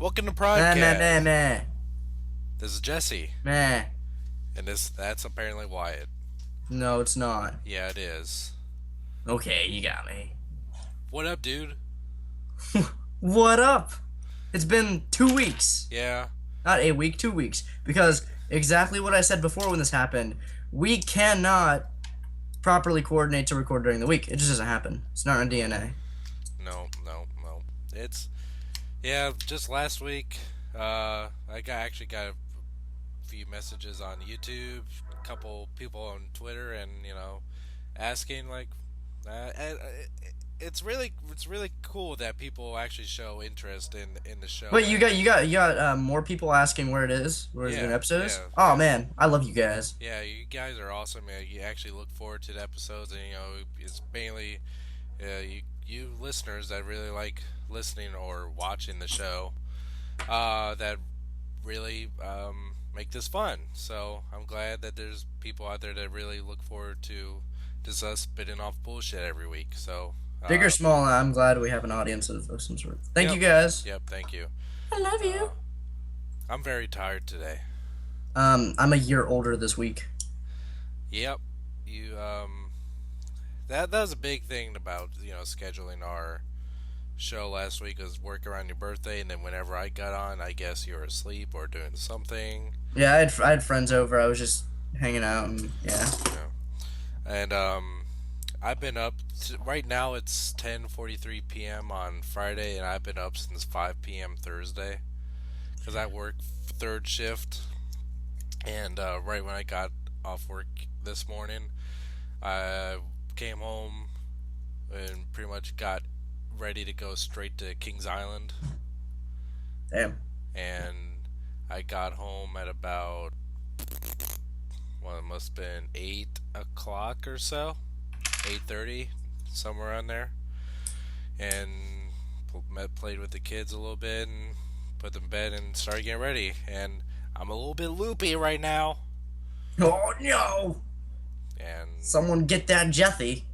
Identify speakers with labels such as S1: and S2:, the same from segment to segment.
S1: Welcome to
S2: Meh, meh, meh,
S1: Primecast.
S2: meh.
S1: This is Jesse,
S2: Meh.
S1: and that's apparently Wyatt.
S2: No, it's not.
S1: Yeah, it is.
S2: Okay, you got me.
S1: What up, dude?
S2: What up? It's been 2 weeks.
S1: Yeah,
S2: Not a week, 2 weeks. Because exactly what I said before when this happened, we cannot properly coordinate to record during the week. It just doesn't happen. It's not in DNA.
S1: no, no, no. It's just last week. Actually got a few messages on YouTube, a couple people on Twitter, and asking like, it's really cool that people actually show interest in the show.
S2: But you got more people asking where it is, where the
S1: Yeah,
S2: new episode is.
S1: yeah,
S2: Oh
S1: yeah.
S2: man, I love you guys.
S1: Yeah, you guys are awesome. You actually look forward to the episodes, and it's mainly you listeners that really like listening or watching the show that really make this fun. So I'm glad that there's people out there that really look forward to just us spitting off bullshit every week. So
S2: Big or
S1: uh,
S2: small, I'm glad we have an audience of some sort. Thank
S1: yep,
S2: you guys.
S1: yep. Thank you.
S2: I love
S1: Uh,
S2: you.
S1: I'm very tired today.
S2: I'm a year older this week.
S1: Yep. You that was a big thing about scheduling our show last week was work around your birthday, and then whenever I got on, I guess you were asleep or doing something.
S2: Yeah, I had friends over. I was just hanging out and yeah.
S1: Yeah. And I've been up right now. It's 10:43 p.m. on Friday, and I've been up since 5 p.m. Thursday because I work third shift. And right when I got off work this morning, I came home and pretty much got ready to go straight to Kings Island.
S2: Damn.
S1: And I got home at about, well, it must have been 8 o'clock or so, 8:30, somewhere around there. And played with the kids a little bit and put them in bed and started getting ready. And I'm a little bit loopy right now.
S2: Oh no!
S1: And
S2: Someone get that Jeffy.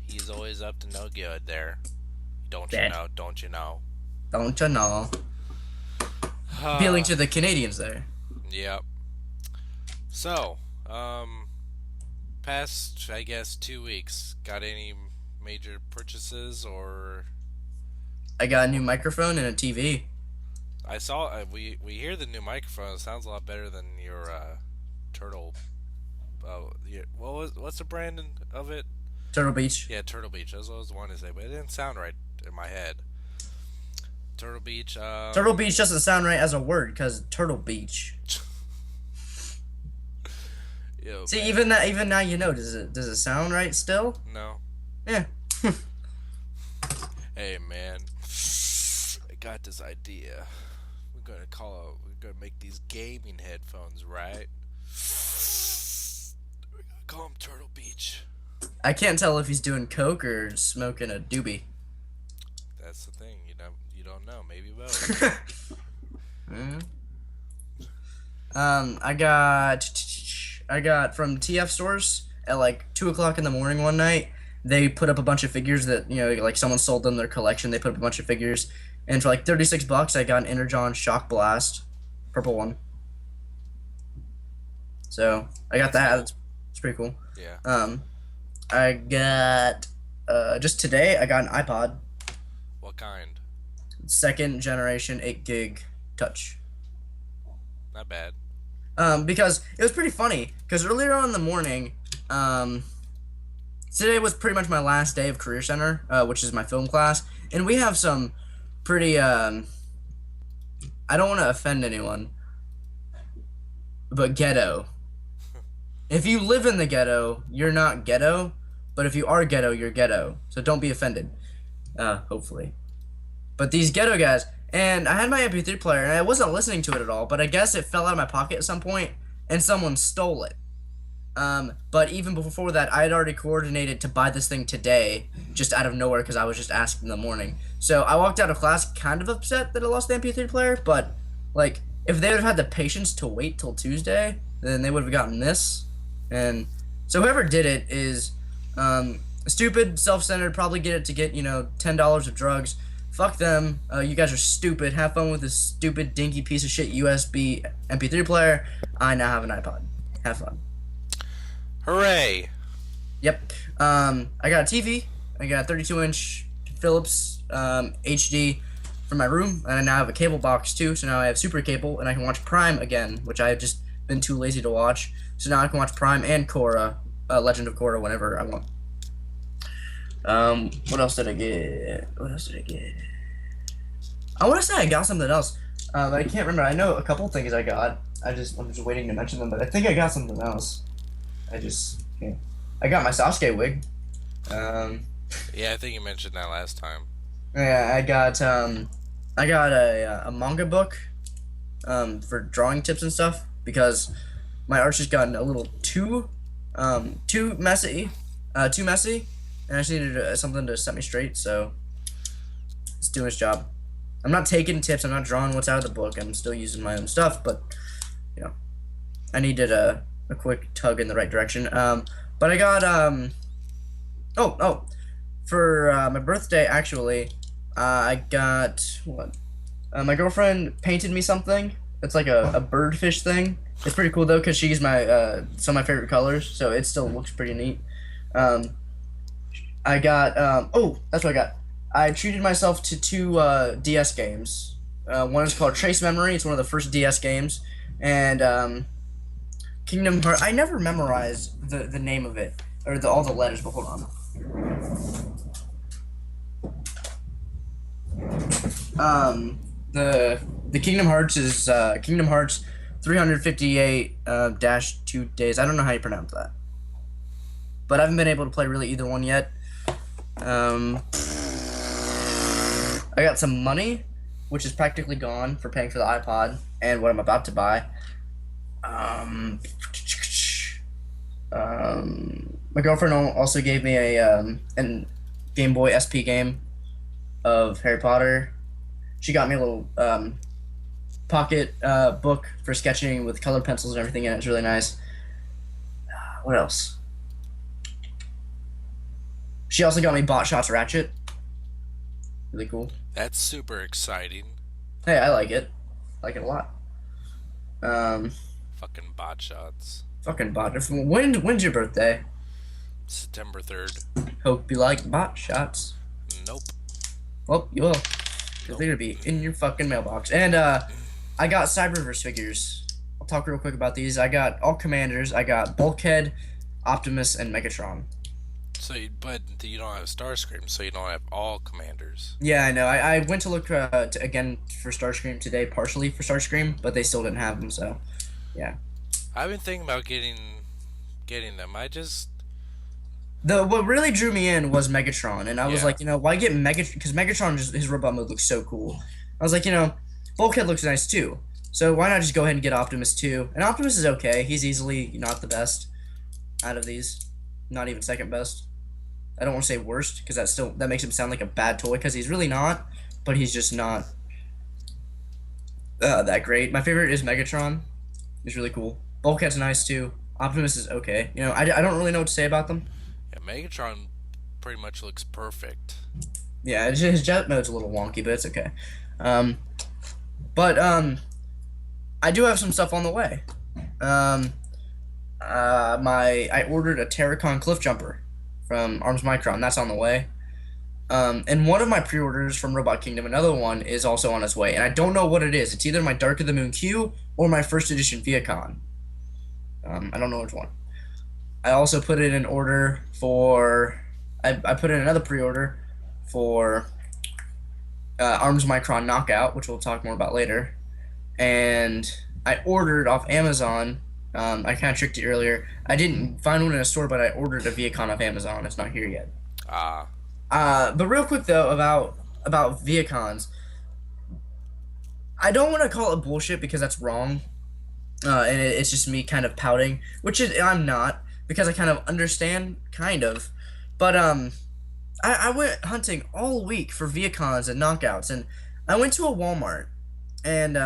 S1: he's always up to no good there. Don't you
S2: Dad.
S1: know? Don't you know?
S2: Don't you know? Appealing to the Canadians there.
S1: Yep. So, past, I guess, 2 weeks, got any major purchases or
S2: I got a new microphone and a TV.
S1: I saw we hear the new microphone. It sounds a lot better than your Turtle. What's the brand of it?
S2: Turtle Beach.
S1: Yeah, Turtle Beach. That's what I was wanting to say, but it didn't sound right in my head. Turtle Beach.
S2: Turtle Beach doesn't sound right as a word because Turtle Beach.
S1: Yo,
S2: See,
S1: man.
S2: even now you know. Does it sound right still?
S1: No.
S2: Yeah.
S1: Hey man, I got this idea. We're gonna make these gaming headphones, right? We're gonna call them Turtle Beach.
S2: I can't tell if he's doing coke or smoking a doobie.
S1: That's the thing, you don't know. Maybe both.
S2: Mm. I got from TF stores at like 2 o'clock in the morning one night. They put up a bunch of figures that like someone sold them their collection. They put up a bunch of figures, and for like $36, I got an Energon Shock Blast, purple one. So I got that.
S1: Cool.
S2: It's pretty cool.
S1: Yeah.
S2: I got just today I got an iPod,
S1: What kind?
S2: second generation 8 gig touch.
S1: Not bad.
S2: Because it was pretty funny. Because earlier on in the morning, today was pretty much my last day of Career Center, which is my film class, and we have some pretty. I don't want to offend anyone, but ghetto. If you live in the ghetto, you're not ghetto, but if you are ghetto, you're ghetto. So don't be offended. Hopefully. But these ghetto guys, and I had my MP3 player, and I wasn't listening to it at all, but I guess it fell out of my pocket at some point, and someone stole it. But even before that, I had already coordinated to buy this thing today, just out of nowhere, because I was just asked in the morning. So I walked out of class kind of upset that I lost the MP3 player, but, like, if they would have had the patience to wait till Tuesday, then they would have gotten this. And so whoever did it is, Stupid, self-centered, probably get it to get, $10 of drugs. Fuck them. You guys are stupid. Have fun with this stupid, dinky piece of shit USB MP3 player. I now have an iPod. Have fun.
S1: Hooray!
S2: Yep. I got a TV. I got a 32-inch Philips HD for my room, and I now have a cable box too. So now I have super cable, and I can watch Prime again, which I have just been too lazy to watch. So now I can watch Prime and Korra, Legend of Korra, whenever I want. What else did I get? I want to say I got something else, but I can't remember. I know a couple things I got. I'm just waiting to mention them, but I think I got something else. I just can't. I got my Sasuke wig.
S1: Yeah, I think you mentioned that last time.
S2: Yeah, I got a manga book, for drawing tips and stuff because my art's just gotten a little too messy, and I just needed something to set me straight. So it's doing its job. I'm not taking tips. I'm not drawing what's out of the book. I'm still using my own stuff, but you know, I needed a quick tug in the right direction. But I got for my birthday actually, I got what? My girlfriend painted me something. It's like a birdfish thing. It's pretty cool though because she used my some of my favorite colors, so it still looks pretty neat. I got that's what I got. I treated myself to two DS games. One is called Trace Memory. It's one of the first DS games, and Kingdom Hearts. I never memorized the name of it or all the letters, but hold on. The Kingdom Hearts is Kingdom Hearts 358 dash 2 days. I don't know how you pronounce that, but I haven't been able to play really either one yet. I got some money, which is practically gone for paying for the iPod and what I'm about to buy. My girlfriend also gave me a Game Boy SP game of Harry Potter. She got me a little pocket book for sketching with colored pencils and everything, and it's really nice. What else? She also got me Bot Shots Ratchet. Really cool.
S1: That's super exciting.
S2: Hey, I like it. I like it a lot.
S1: Fucking bot shots.
S2: Fucking bot. When's your birthday?
S1: September 3rd.
S2: Hope you like bot shots.
S1: Nope.
S2: Well, you will. Because they're gonna be in your fucking mailbox. And I got Cyberverse figures. I'll talk real quick about these. I got all commanders. I got Bulkhead, Optimus, and Megatron.
S1: But you don't have Starscream, so you don't have all commanders.
S2: Yeah, I know. I went to look again for Starscream today, partially for Starscream, but they still didn't have them. So, yeah.
S1: I've been thinking about getting them.
S2: What really drew me in was Megatron, and I was
S1: Yeah.
S2: like, why get Megatron? Because Megatron, his robot mode looks so cool. I was like, Bulkhead looks nice too. So why not just go ahead and get Optimus too? And Optimus is okay. He's easily not the best out of these, not even second best. I don't want to say worst because that makes him sound like a bad toy because he's really not, but he's just not that great. My favorite is Megatron. He's really cool. Bulkhead's nice too. Optimus is okay. I don't really know what to say about them.
S1: Yeah, Megatron pretty much looks perfect.
S2: Yeah, his jet mode's a little wonky, but it's okay. But I do have some stuff on the way. I ordered a Terracon Cliff Jumper from Arms Micron. That's on the way. And one of my pre-orders from Robot Kingdom, another one, is also on its way. And I don't know what it is. It's either my Dark of the Moon Q or my first edition Vehicon. I don't know which one. I also put in an order for... I put in another pre-order for Arms Micron Knockout, which we'll talk more about later. And I ordered off Amazon. I kind of tricked you earlier. I didn't find one in a store, but I ordered a Vehicon off Amazon. It's not here yet. But real quick though about Vehicons, I don't want to call it bullshit because that's wrong, and it's just me kind of pouting, which is I'm not because I kind of understand but I went hunting all week for Vehicons and knockouts, and I went to a Walmart, and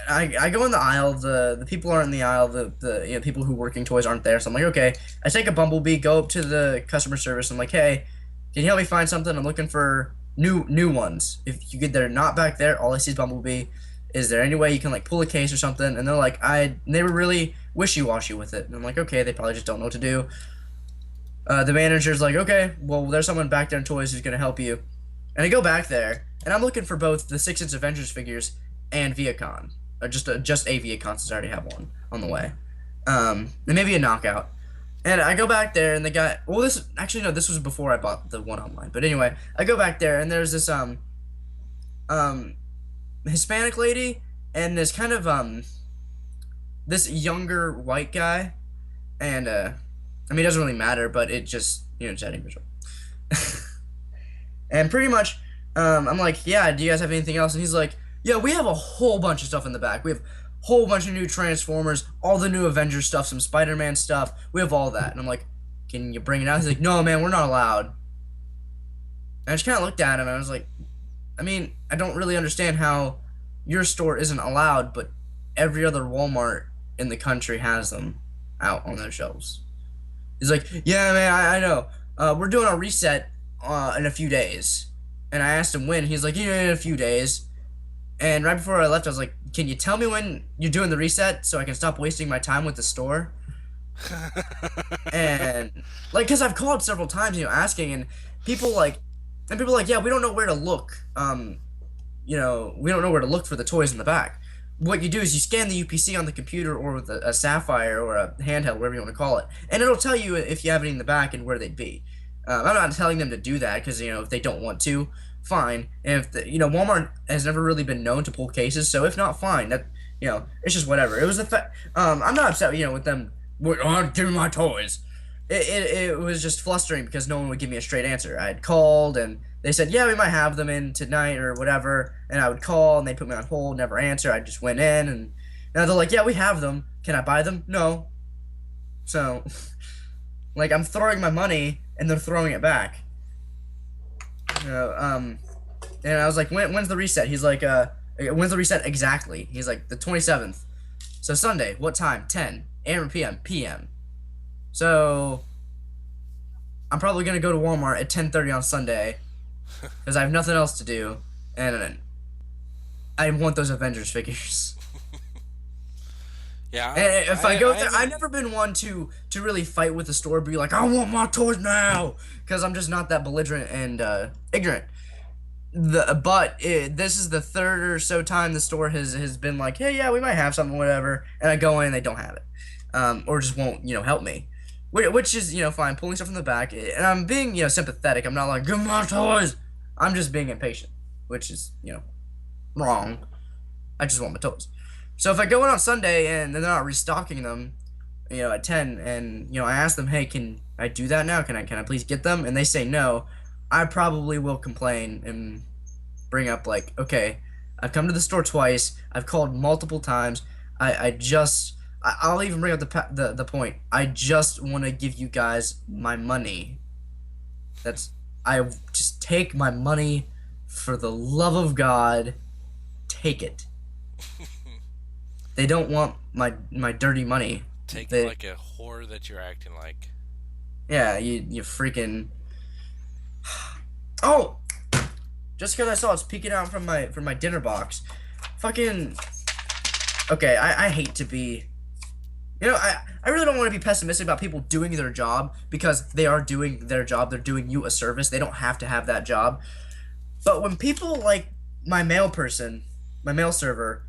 S2: I go in the aisle. The people aren't in the aisle. The people who working toys aren't there. So I'm like, okay. I take a Bumblebee, go up to the customer service. I'm like, hey, can you help me find something? I'm looking for new ones. If you get there, not back there, all I see is Bumblebee. Is there any way you can like pull a case or something? And they're like, they were really wishy washy with it. And I'm like, okay, they probably just don't know what to do. The manager's like, okay, well, there's someone back there in toys who's gonna help you. And I go back there, and I'm looking for both the 6-inch Avengers figures and Vehicon. Or just a Vehicon, since I already have one on the way. And maybe a knockout. And I go back there, and the guy. Well, this actually no, this was before I bought the one online. But anyway, I go back there, and there's this um Hispanic lady, and this kind of this younger white guy, and I mean, it doesn't really matter, but it just chatting visual. And pretty much, I'm like, yeah, do you guys have anything else? And he's like, yeah, we have a whole bunch of stuff in the back. We have a whole bunch of new Transformers, all the new Avengers stuff, some Spider-Man stuff. We have all that. And I'm like, can you bring it out? He's like, no, man, we're not allowed. And I just kind of looked at him, and I was like, I mean, I don't really understand how your store isn't allowed, but every other Walmart in the country has them out on their shelves. He's like, yeah, man, I know. We're doing a reset in a few days. And I asked him when. He's like, yeah, in a few days. And right before I left, I was like, can you tell me when you're doing the reset so I can stop wasting my time with the store? And like, cause I've called several times, asking, and people like, yeah, we don't know where to look. We don't know where to look for the toys in the back. What you do is you scan the UPC on the computer or with a Sapphire or a handheld, whatever you want to call it, and it'll tell you if you have any in the back and where they'd be. I'm not telling them to do that because if they don't want to, fine. And if Walmart has never really been known to pull cases, so if not, fine. That it's just whatever. It was the fact. I'm not upset with them. Give me my toys. It was just flustering because no one would give me a straight answer. I had called and they said, yeah, we might have them in tonight or whatever. And I would call and they put me on hold, never answer. I just went in and now they're like, yeah, we have them. Can I buy them? No. So, like, I'm throwing my money and they're throwing it back. And I was like, when's the reset? He's like, when's the reset exactly? He's like, the 27th. So Sunday, what time? 10 a.m. or p.m. So I'm probably gonna go to Walmart at 10:30 on Sunday because I have nothing else to do, and I want those Avengers figures.
S1: Yeah,
S2: And if I go there, I've
S1: haven't.
S2: never been one to really fight with the store, be like, I want my toys now, because I'm just not that belligerent and ignorant. This is the third or so time the store has been like, hey, yeah, we might have something, whatever, and I go in and they don't have it, or just won't help me. Which is, fine, pulling stuff from the back. And I'm being, sympathetic. I'm not like, give me my toys. I'm just being impatient, which is, wrong. I just want my toys. So if I go in on Sunday and they're not restocking them, at 10, and, I ask them, hey, can I do that now? Can I please get them? And they say no, I probably will complain and bring up, like, okay, I've come to the store twice. I've called multiple times. I'll even bring up the point. I just want to give you guys my money. I just take my money for the love of God. Take it. They don't want my dirty money.
S1: Take it
S2: They
S1: like a whore that you're acting like.
S2: Yeah, you freaking. Oh, just because I saw it's peeking out from my dinner box. Fucking. Okay, I hate to be. I really don't want to be pessimistic about people doing their job because they are doing their job. They're doing you a service. They don't have to have that job. But when people like my mail server,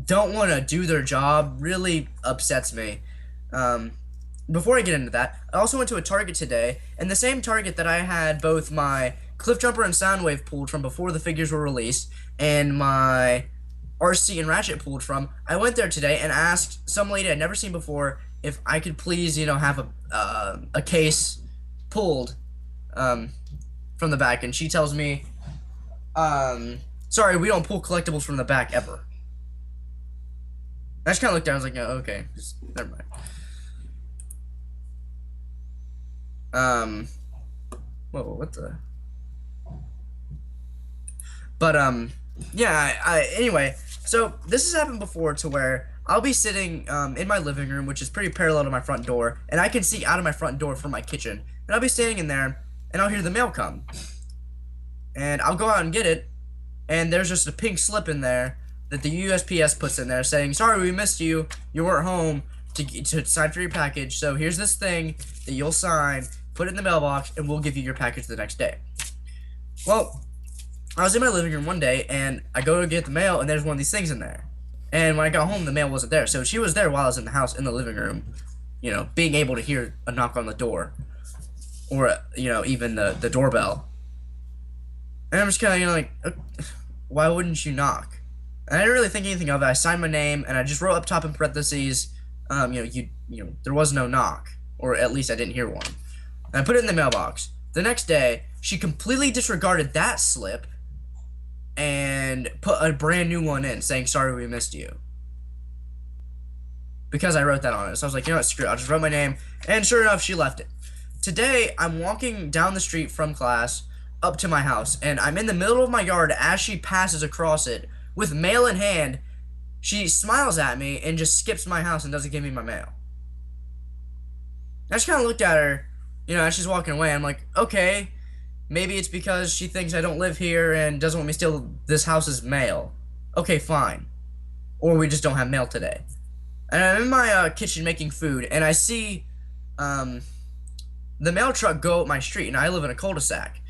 S2: don't want to do their job, really upsets me. Before I get into that, I also went to a Target today, and the same Target that I had both my Cliffjumper and Soundwave pulled from before the figures were released, and my RC and Ratchet pulled from. I went there today and asked some lady I'd never seen before if I could please, have a case pulled from the back, and she tells me, sorry, we don't pull collectibles from the back ever. I just kind of looked down. I was like, oh, okay, just never mind. Whoa, what the? But Yeah. Anyway, so this has happened before to where I'll be sitting in my living room, which is pretty parallel to my front door, and I can see out of my front door from my kitchen. And I'll be standing in there, and I'll hear the mail come, and I'll go out and get it, and there's just a pink slip in there that the USPS puts in there saying, "Sorry, we missed you. You weren't home to sign for your package. So here's this thing that you'll sign, put it in the mailbox, and we'll give you your package the next day." Well, I was in my living room one day, and I go to get the mail, and there's one of these things in there. And when I got home, the mail wasn't there. So she was there while I was in the house, in the living room, being able to hear a knock on the door, or even the doorbell. And I'm just kind of like, why wouldn't you knock? And I didn't really think anything of it. I signed my name, and I just wrote up top in parentheses, there was no knock, or at least I didn't hear one. And I put it in the mailbox. The next day, she completely disregarded that slip and put a brand new one in saying, "Sorry, we missed you." Because I wrote that on it. So I was like, you know what, screw it. I'll just write my name. And sure enough, she left it. Today, I'm walking down the street from class up to my house, and I'm in the middle of my yard as she passes across it with mail in hand. She smiles at me and just skips my house and doesn't give me my mail. I just kind of looked at her, as she's walking away. I'm like, okay, maybe it's because she thinks I don't live here and doesn't want me to steal this house's mail. Okay, fine. Or we just don't have mail today. And I'm in my kitchen making food, and I see the mail truck go up my street, and I live in a cul-de-sac,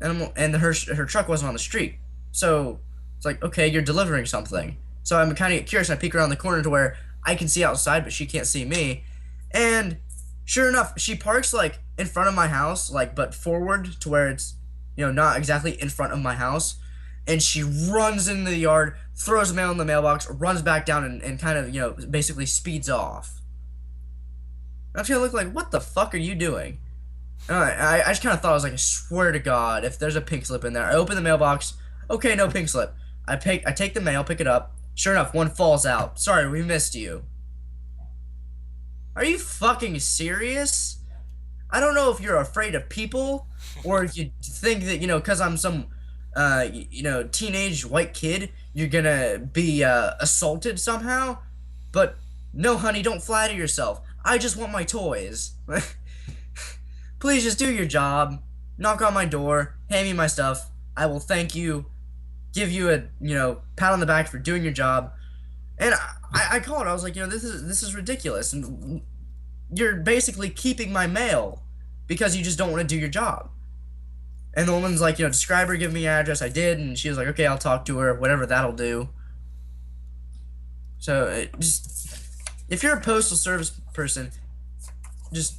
S2: and her truck wasn't on the street. So it's like, okay, you're delivering something. So I'm kind of curious, and I peek around the corner to where I can see outside, but she can't see me. And sure enough, she parks like in front of my house, like but forward to where it's not exactly in front of my house. And she runs into the yard, throws the mail in the mailbox, runs back down, and kind of basically speeds off. I'm just gonna look like, what the fuck are you doing? And I just kind of thought, I was like, I swear to God, if there's a pink slip in there. I open the mailbox. Okay, no pink slip. I take the mail, pick it up. Sure enough, one falls out. "Sorry, we missed you." Are you fucking serious? I don't know if you're afraid of people, or if you think that because I'm some teenage white kid, you're gonna be assaulted somehow. But no, honey, don't flatter yourself. I just want my toys. Please just do your job. Knock on my door. Hand me my stuff. I will thank you. Give you a pat on the back for doing your job. And I called. I was like, this is ridiculous. And you're basically keeping my mail because you just don't want to do your job. And the woman's like, describe her, give me an address. I did, and she was like, okay, I'll talk to her, whatever that'll do. So if you're a postal service person, just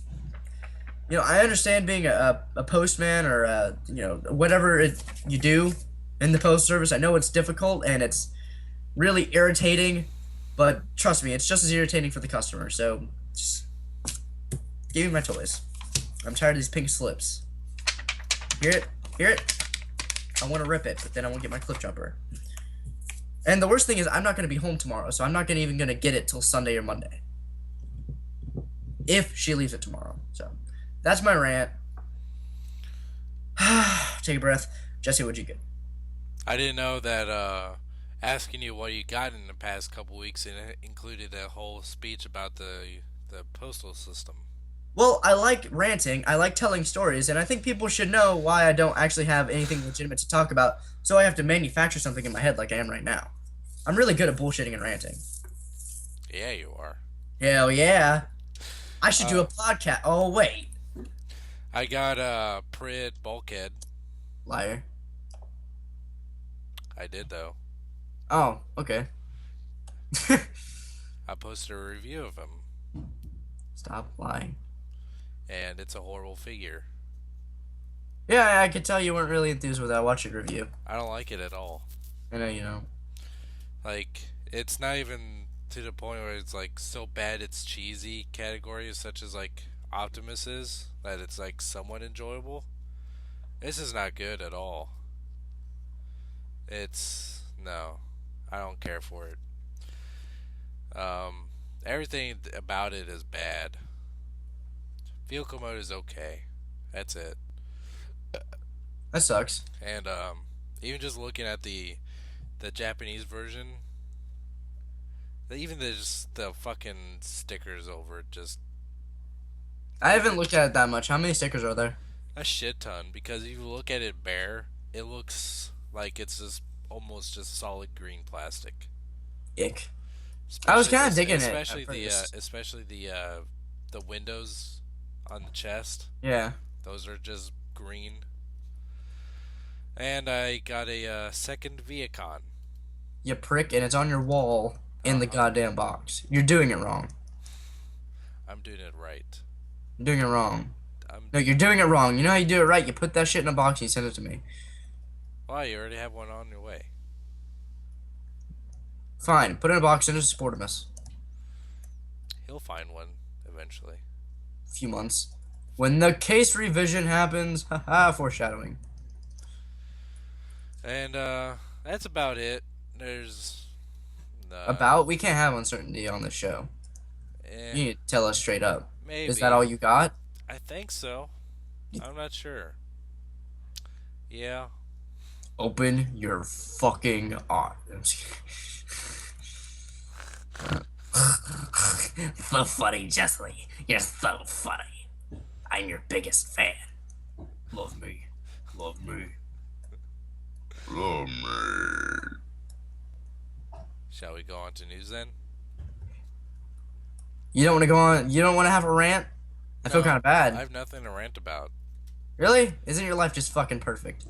S2: I understand being a postman or whatever you do in the post service. I know it's difficult and it's really irritating, but trust me, it's just as irritating for the customer. So just give me my toys. I'm tired of these pink slips. Hear it? Hear it? I want to rip it, but then I won't get my clip jumper. And the worst thing is, I'm not going to be home tomorrow, so I'm not even going to get it till Sunday or Monday. If she leaves it tomorrow. So that's my rant. Take a breath. Jesse, what'd you get?
S1: I didn't know that asking you what you got in the past couple weeks and it included a whole speech about the postal system.
S2: Well, I like ranting, I like telling stories, and I think people should know why I don't actually have anything legitimate to talk about, so I have to manufacture something in my head like I am right now. I'm really good at bullshitting and ranting.
S1: Yeah, you are.
S2: Hell yeah. I should do a podcast. Oh, wait.
S1: I got Prid Bulkhead.
S2: Liar.
S1: I did though.
S2: Oh, okay.
S1: I posted a review of him,
S2: Stop lying.
S1: and it's a horrible figure.
S2: Yeah, I could tell you weren't really enthused with that. Watch your review.
S1: I don't like it at all.
S2: I know you know.
S1: Like, it's not even to the point where it's like so bad it's cheesy categories such as like Optimus is, that it's like somewhat enjoyable. This is not good at all. It's no, I don't care for it. Everything about it is bad. Vehicle mode is okay. That's it.
S2: That sucks.
S1: And even just looking at the Japanese version. Even the fucking stickers over it, just
S2: I
S1: it,
S2: haven't
S1: it,
S2: looked at it that much. How many stickers are there?
S1: a shit ton. Because if you look at it bare, it looks like it's just almost just solid green plastic.
S2: Ick. I was kind of digging it at
S1: Especially
S2: first.
S1: the windows on the chest.
S2: Yeah.
S1: Those are just green. And I got a second Vehicon.
S2: You prick, and it's on your wall in
S1: Uh
S2: the
S1: huh.
S2: goddamn box. You're doing it wrong.
S1: I'm doing it right.
S2: You're doing it wrong.
S1: I'm.
S2: No, you're doing it wrong. You know how you do it right? You put that shit in a box and you send it to me.
S1: Why, you already have one on your way.
S2: Fine. Put it in a box, send it to Sportimus.
S1: He'll find one eventually.
S2: A few months. When the case revision happens, haha, foreshadowing.
S1: And that's about it. There's
S2: About? We can't have uncertainty on this show.
S1: eh,
S2: You need to tell us straight up. Is that
S1: maybe.
S2: all you got?
S1: I think so. I'm not sure. Yeah.
S2: Open your fucking eyes. So funny, Jessley. You're so funny. I'm your biggest fan. Love me. Love me. Love me.
S1: Shall we go on to news then?
S2: You don't want to go on? You don't want to have a rant? I feel kind
S1: No,
S2: of
S1: I
S2: bad.
S1: have nothing to rant about.
S2: Really? Isn't your life just fucking perfect?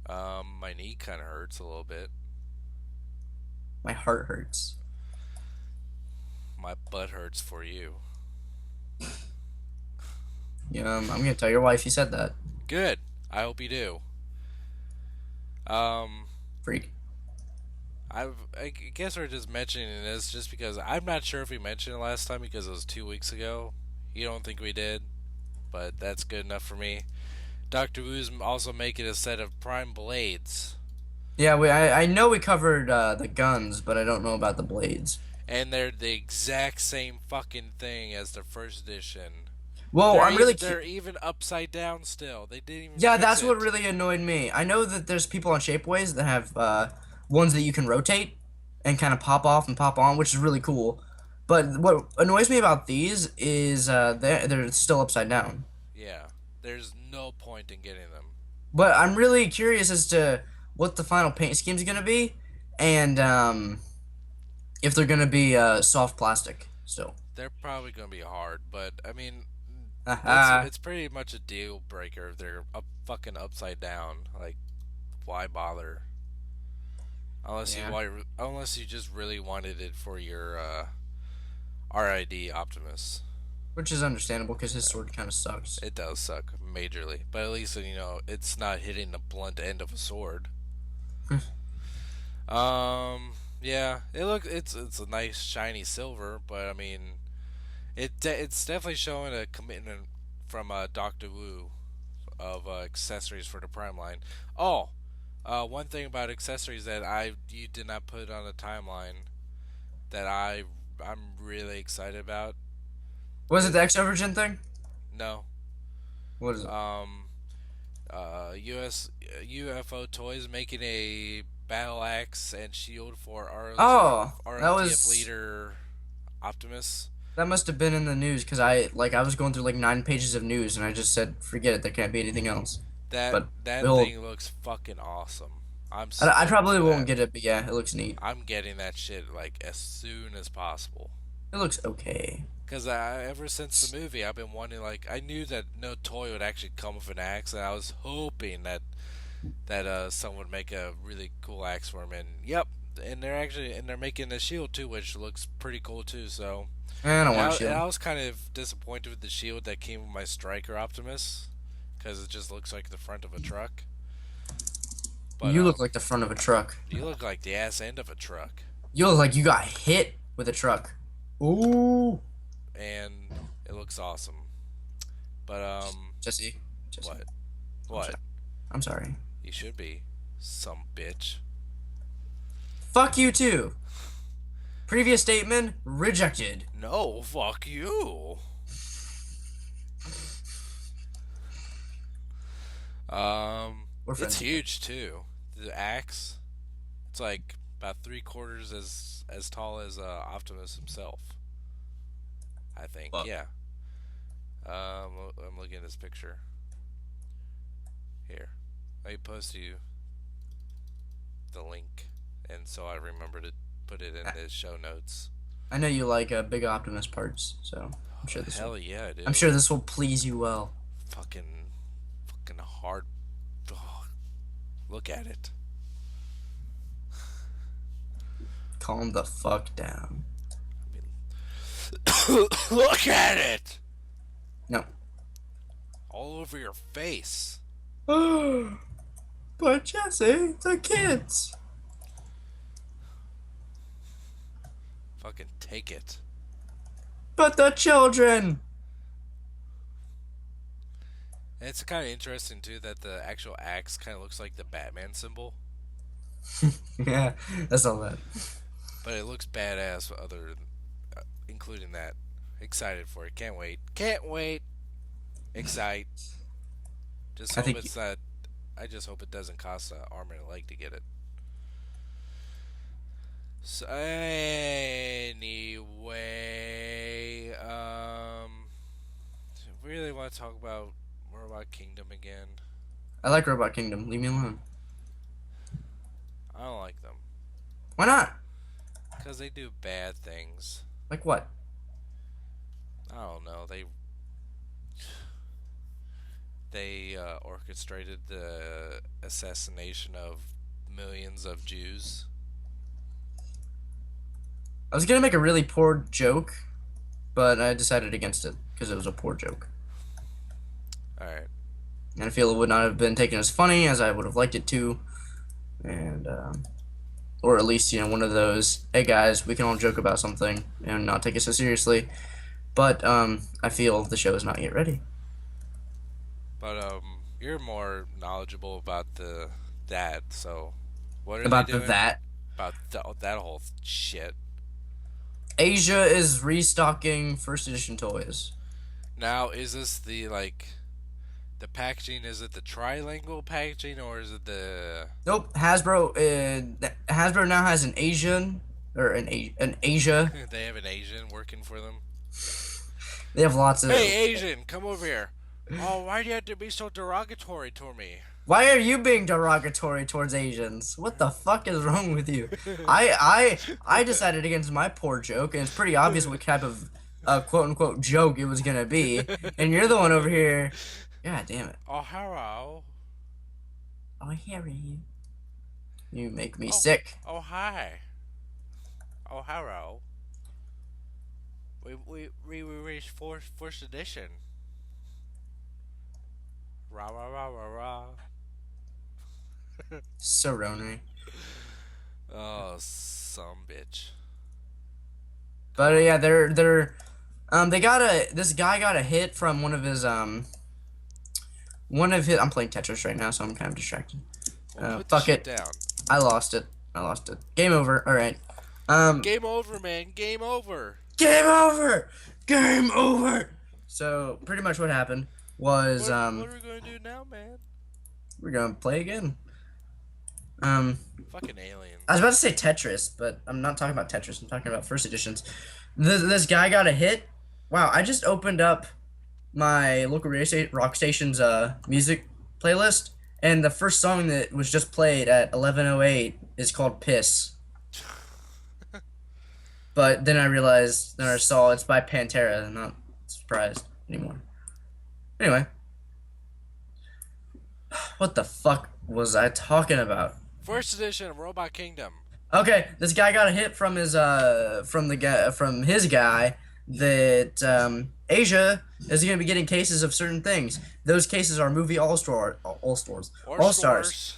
S1: My knee kind of hurts a little bit.
S2: My heart hurts.
S1: My butt hurts for you.
S2: Yeah, I'm gonna tell your wife you said that.
S1: Good. I hope you do. Um,
S2: Freak.
S1: I guess we're just mentioning this just because I'm not sure if we mentioned it last time because it was 2 weeks ago. You don't think we did, but that's good enough for me. Doctor Wu's also making a set of Prime blades,
S2: Yeah, I know we covered the guns, but I don't know about the blades.
S1: and they're the exact same fucking thing as the first edition.
S2: Well,
S1: They're
S2: I'm really
S1: even they're even upside down still. They didn't even
S2: yeah,
S1: fix
S2: that's what
S1: it.
S2: really annoyed me. I know that there's people on Shapeways that have ones that you can rotate and kind of pop off and pop on, which is really cool. But what annoys me about these is they're still upside down.
S1: Yeah, there's no point in getting them.
S2: But I'm really curious as to what the final paint scheme is gonna be, and if they're gonna be soft plastic still.
S1: They're probably gonna be hard, but I mean,
S2: Haha.
S1: it's pretty much a deal breaker if they're fucking upside down. Like, why bother?
S2: Yeah.
S1: Unless you just really wanted it for your RID Optimus.
S2: Which is understandable because his sword kind of sucks.
S1: It does suck majorly, but at least it's not hitting the blunt end of a sword. Yeah, it's a nice shiny silver, but I mean, it's definitely showing a commitment from Doctor Wu of accessories for the Prime line. Oh, one thing about accessories that you did not put on the timeline that I'm really excited about
S2: Was it
S1: is
S2: the X Overgen thing?
S1: no
S2: What is it?
S1: um US UFO Toys making a battle axe and shield for
S2: Oh,
S1: ROTF leader Optimus.
S2: that must have been in the news because I was going through like 9 pages of news and I just said forget it. There can't be anything else. But
S1: That
S2: behold,
S1: thing looks fucking awesome. I'm
S2: I
S1: stoked
S2: probably
S1: for
S2: won't
S1: that.
S2: get it, but yeah, it looks neat.
S1: I'm getting that shit like as soon as possible.
S2: It looks okay.
S1: Cause ever since the movie, I've been wanting like I knew that no toy would actually come with an axe, and I was hoping that someone would make a really cool axe for him. And yep, and they're making a shield too, which looks pretty cool too. So
S2: I don't want a
S1: and
S2: shield.
S1: I was kind of disappointed with the shield that came with my Striker Optimus, because it just looks like the front of a truck. But
S2: You look like the front of a truck.
S1: you look like the ass end of a truck,
S2: You look like you got hit with a truck. Ooh.
S1: and it looks awesome. But
S2: Jesse. Jesse.
S1: what?
S2: I'm
S1: What?
S2: sorry. I'm sorry.
S1: You should be some bitch.
S2: Fuck you too. Previous statement rejected.
S1: No, fuck you.
S2: We're
S1: It's
S2: friends again.
S1: huge too. The axe. It's like about 3/4 as tall as Optimus himself. I think.
S2: Fuck.
S1: Yeah. I'm looking at this picture here. I posted you the link, and so I remember to put it in
S2: I
S1: the show notes.
S2: I know you like big Optimus parts, so
S1: Oh, hell yeah, I
S2: I'm
S1: do.
S2: sure this will please you well.
S1: Fucking hard. Oh, look at it.
S2: Calm the fuck down.
S1: I mean, look at it.
S2: No.
S1: All over your face.
S2: But Jesse, the kids.
S1: Fucking take it.
S2: But the children.
S1: And it's kind of interesting too that the actual axe kind of looks like the Batman symbol,
S2: Yeah, that's all that.
S1: but it looks badass. Including that, excited for it. Can't wait. Can't wait. Excite. Just
S2: I
S1: hope
S2: think
S1: it's not. I just hope it doesn't cost an arm and a leg to get it. So anyway, really want to talk about Robot Kingdom again.
S2: I like Robot Kingdom. Leave me alone.
S1: I don't like them
S2: Why not?
S1: because they do bad things.
S2: Like what?
S1: I don't know. They orchestrated the assassination of millions of Jews.
S2: I was gonna make a really poor joke, but I decided against it because it was a poor joke.
S1: All right.
S2: And I feel it would not have been taken as funny as I would have liked it to. And, or at least, one of those, hey guys, we can all joke about something and not take it so seriously. But, I feel the show is not yet ready.
S1: But you're more knowledgeable about that. So, what are they
S2: About the
S1: doing
S2: that.
S1: about that whole shit?
S2: Asia is restocking first edition toys.
S1: Now, is this the packaging? Is it the trilingual packaging or is it the?
S2: Nope, Hasbro now has an Asian, or an Asia.
S1: They have an Asian working for them.
S2: They have lots of.
S1: Hey, Asian, come over here. Oh, why do you have to be so derogatory to me?
S2: Why are you being derogatory towards Asians? What the fuck is wrong with you? I decided against my poor joke, and it's pretty obvious what type of quote unquote joke it was gonna be. And you're the one over here. God damn it.
S1: Oh, hello.
S2: Oh, Harry. You make me
S1: Oh,
S2: sick.
S1: oh, hi. Oh, hello. We reached first edition. Rah rah rah rah rah.
S2: So Ronery.
S1: Oh, some bitch.
S2: But yeah, this guy got a hit from I'm playing Tetris right now, so I'm kind of distracted.
S1: Well, put the
S2: Fuck
S1: shit
S2: it.
S1: down.
S2: I lost it. Game over. All right.
S1: Game over, man. Game over.
S2: Game over. Game over. So pretty much what happened was
S1: What are we gonna do now, man?
S2: we're gonna play again.
S1: Fucking aliens.
S2: I was about to say Tetris, but I'm not talking about Tetris. I'm talking about first editions. This guy got a hit. Wow, I just opened up my local rock station's music playlist, and the first song that was just played at 11:08 is called "Piss." But then I saw it's by Pantera. I'm not surprised anymore. Anyway, what the fuck was I talking about?
S1: First edition of Robot Kingdom.
S2: Okay, this guy got a hit from his guy that Asia is going to be getting cases of certain things. Those cases are movie all stars, all stars, all stars.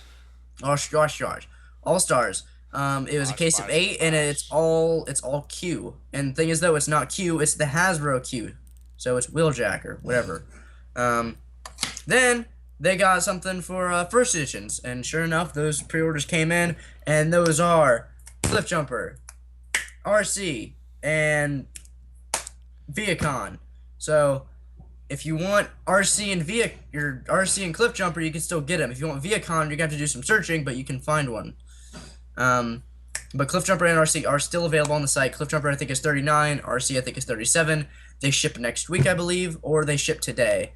S2: It was a case of 8, and it's all Q. And the thing is, though, it's not Q, it's the Hasbro Q, so it's Wheeljack or whatever. Then they got something for first editions, and sure enough, those pre-orders came in, and those are Cliff Jumper, RC, and Vehicon. So if you want RC and Cliff Jumper, you can still get them. If you want Vehicon, you're gonna have to do some searching, but you can find one. Um, but Cliff Jumper and RC are still available on the site. Cliff Jumper I think is 39, RC I think is 37. They ship next week, I believe, or they ship today.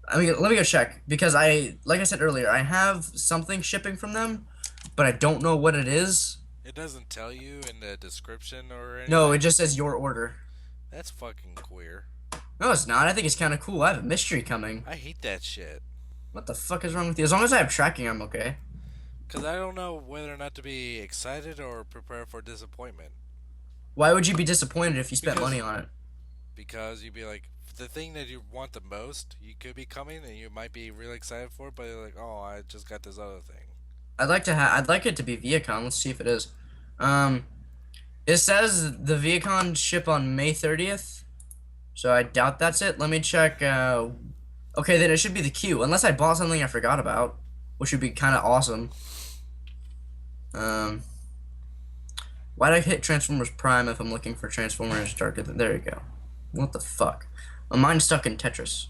S2: I mean, let me go check because like I said earlier, I have something shipping from them, but I don't know what it is.
S1: It doesn't tell you in the description or
S2: No, it
S1: anything.
S2: just says your order.
S1: That's fucking queer.
S2: No, it's not. I think it's kind of cool. I have a mystery coming.
S1: I hate that shit.
S2: What the fuck is wrong with you? As long as I have tracking, I'm okay.
S1: Because I don't know whether or not to be excited or prepare for disappointment.
S2: Why would you be disappointed if you spent money
S1: Because
S2: on it?
S1: because you'd be like, the thing that you want the most, you could be coming and you might be really excited for it, but you're like, oh, I just got this other thing.
S2: I'd like it to be Vehicon. Let's see if it is. Um, it says the Vehicon ship on May 30th, so I doubt that's it. Let me check. Okay, then it should be the queue, unless I bought something I forgot about, which would be kind of awesome. Um, why'd I hit Transformers Prime if I'm looking for Transformers Darker than... There you go. What the fuck? Oh, mine's stuck in Tetris.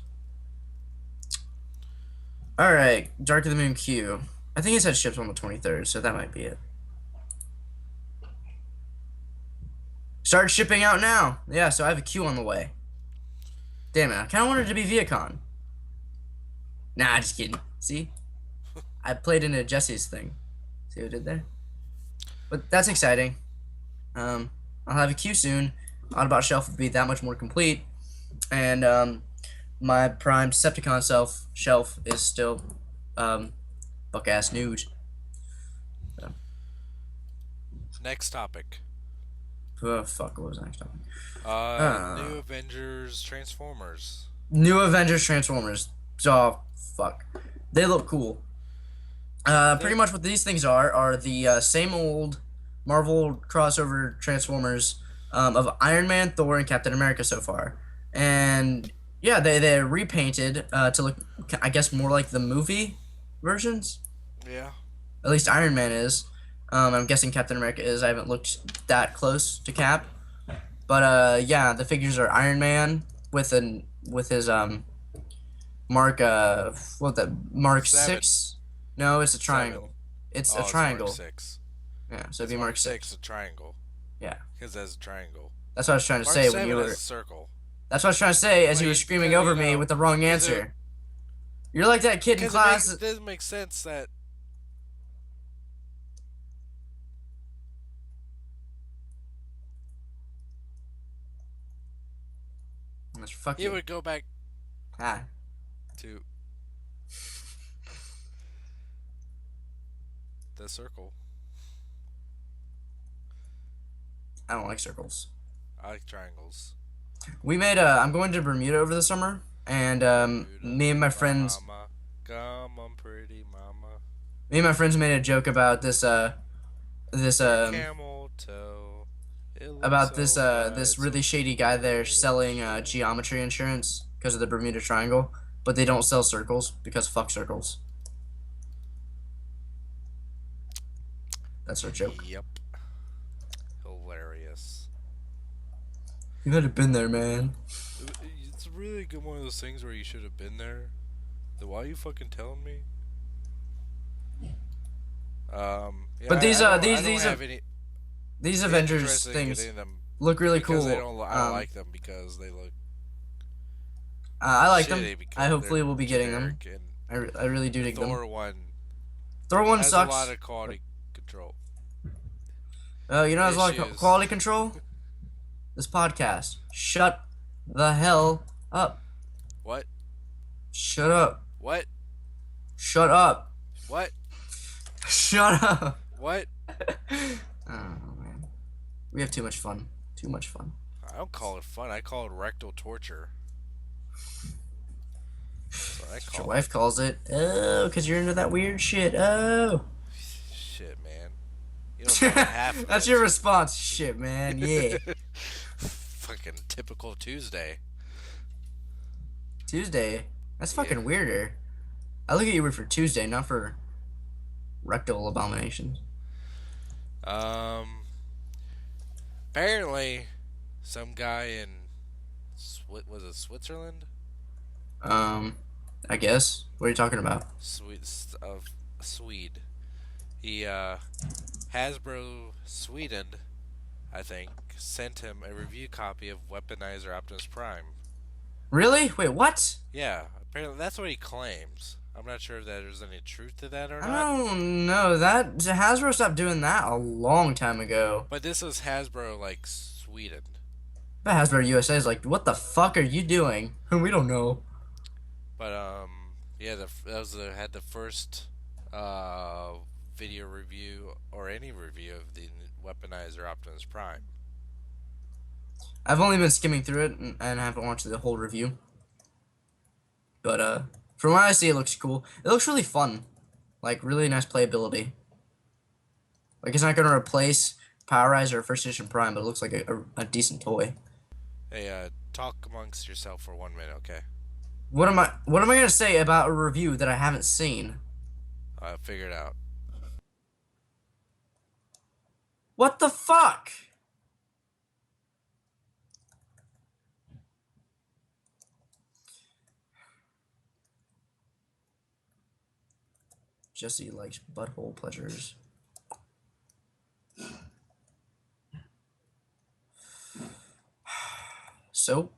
S2: Alright, Darker than Moon Q. I think it said ships on the 23rd, so that might be it. Start shipping out now. Yeah, so I have a queue on the way. Damn it, I kind of wanted it to be Viacon. Nah, just kidding. See? I played into Jesse's thing. See what I did there? But that's exciting. I'll have a queue soon. Autobot Shelf will be that much more complete. And, my Prime Decepticon shelf is still, buck-ass news. So.
S1: Next topic.
S2: Oh, fuck, what was the next topic?
S1: New Avengers Transformers.
S2: New Avengers Transformers. Oh, fuck. They look cool. Pretty much what these things are the same old Marvel crossover Transformers of Iron Man, Thor, and Captain America so far. And yeah, they're repainted to look, I guess, more like the movie versions.
S1: Yeah.
S2: At least Iron Man is. I'm guessing Captain America is. I haven't looked that close to Cap. But yeah, the figures are Iron Man with his Mark Mark
S1: Seven.
S2: 6. No, it's a triangle.
S1: Seven.
S2: It's
S1: Oh,
S2: a
S1: it's Mark
S2: triangle.
S1: 6.
S2: Yeah, so it'd
S1: It's
S2: be
S1: Mark
S2: Mark
S1: 6,
S2: 6.
S1: a triangle.
S2: Yeah.
S1: Because that's a triangle.
S2: That's what I was trying to
S1: Mark
S2: say when you
S1: 7 is
S2: were.
S1: a circle.
S2: That's what I was trying to say as
S1: But
S2: you were
S1: you,
S2: screaming
S1: because,
S2: over me with the wrong
S1: because
S2: answer. You're like that kid in class.
S1: it doesn't make sense that
S2: Fuck
S1: it
S2: you.
S1: would go back
S2: Ah.
S1: to the circle.
S2: I don't like circles.
S1: I like triangles.
S2: We made I'm going to Bermuda over the summer, and
S1: Bermuda,
S2: me and my friends,
S1: mama, come on, pretty mama.
S2: me and my friends made a joke about this
S1: Your camel toe. It looks
S2: about
S1: so bright,
S2: this
S1: so
S2: really shady guy there selling geometry insurance because of the Bermuda Triangle, but they don't sell circles because fuck circles. That's our joke.
S1: Yep. Hilarious.
S2: You could have been there, man.
S1: It's really good one of those things where you should have been there. Then why are you fucking telling me? Yeah,
S2: But
S1: I don't have any
S2: these Avengers
S1: interest in
S2: things
S1: getting them
S2: look really
S1: because
S2: cool.
S1: I don't like them because they look
S2: I like them.
S1: shitty because
S2: I hopefully
S1: they're
S2: will be getting them.
S1: generic, and
S2: I really do
S1: the
S2: dig them.
S1: Thor one
S2: Thor one
S1: has
S2: sucks.
S1: a lot of quality control
S2: You know, has a lot of
S1: issues.
S2: quality control. This podcast. Shut the hell up.
S1: What?
S2: Shut up.
S1: What?
S2: Shut up.
S1: What?
S2: Shut up.
S1: What?
S2: Oh man, we have too much fun. Too much fun.
S1: I don't call it fun. I call it rectal torture. That's what I
S2: Your
S1: call
S2: wife
S1: it.
S2: calls it. Oh, because you're into that weird shit. Oh.
S1: Shit, man. You don't know half of
S2: That's
S1: it.
S2: your response. Shit, man. Yeah.
S1: Fucking typical Tuesday.
S2: Tuesday. That's
S1: Yeah.
S2: fucking weirder. I look at you weird for Tuesday, not for rectal abominations.
S1: Apparently, some guy in was it Switzerland?
S2: I guess. What are you talking about?
S1: Swede of Swede. He Hasbro Sweden, I think, sent him a review copy of Weaponizer Optimus Prime.
S2: Really? Wait, what?
S1: Yeah, apparently that's what he claims. I'm not sure if there's any truth to that or
S2: I
S1: not.
S2: don't know. That Hasbro stopped doing that a long time ago.
S1: But this is Hasbro like Sweden.
S2: But Hasbro USA is like, what the fuck are you doing? We don't know.
S1: But yeah, that was had the first uh video review or any review of the Weaponizer Optimus Prime.
S2: I've only been skimming through it and haven't watched the whole review. But from what I see, it looks cool. It looks really fun, like really nice playability. Like it's not gonna replace Powerizer or First Edition Prime, but it looks like a decent toy.
S1: Hey, talk amongst yourself for 1 minute, okay?
S2: What am I gonna say about a review that I haven't seen?
S1: Figure it out.
S2: What the fuck? Jesse likes butthole pleasures. So,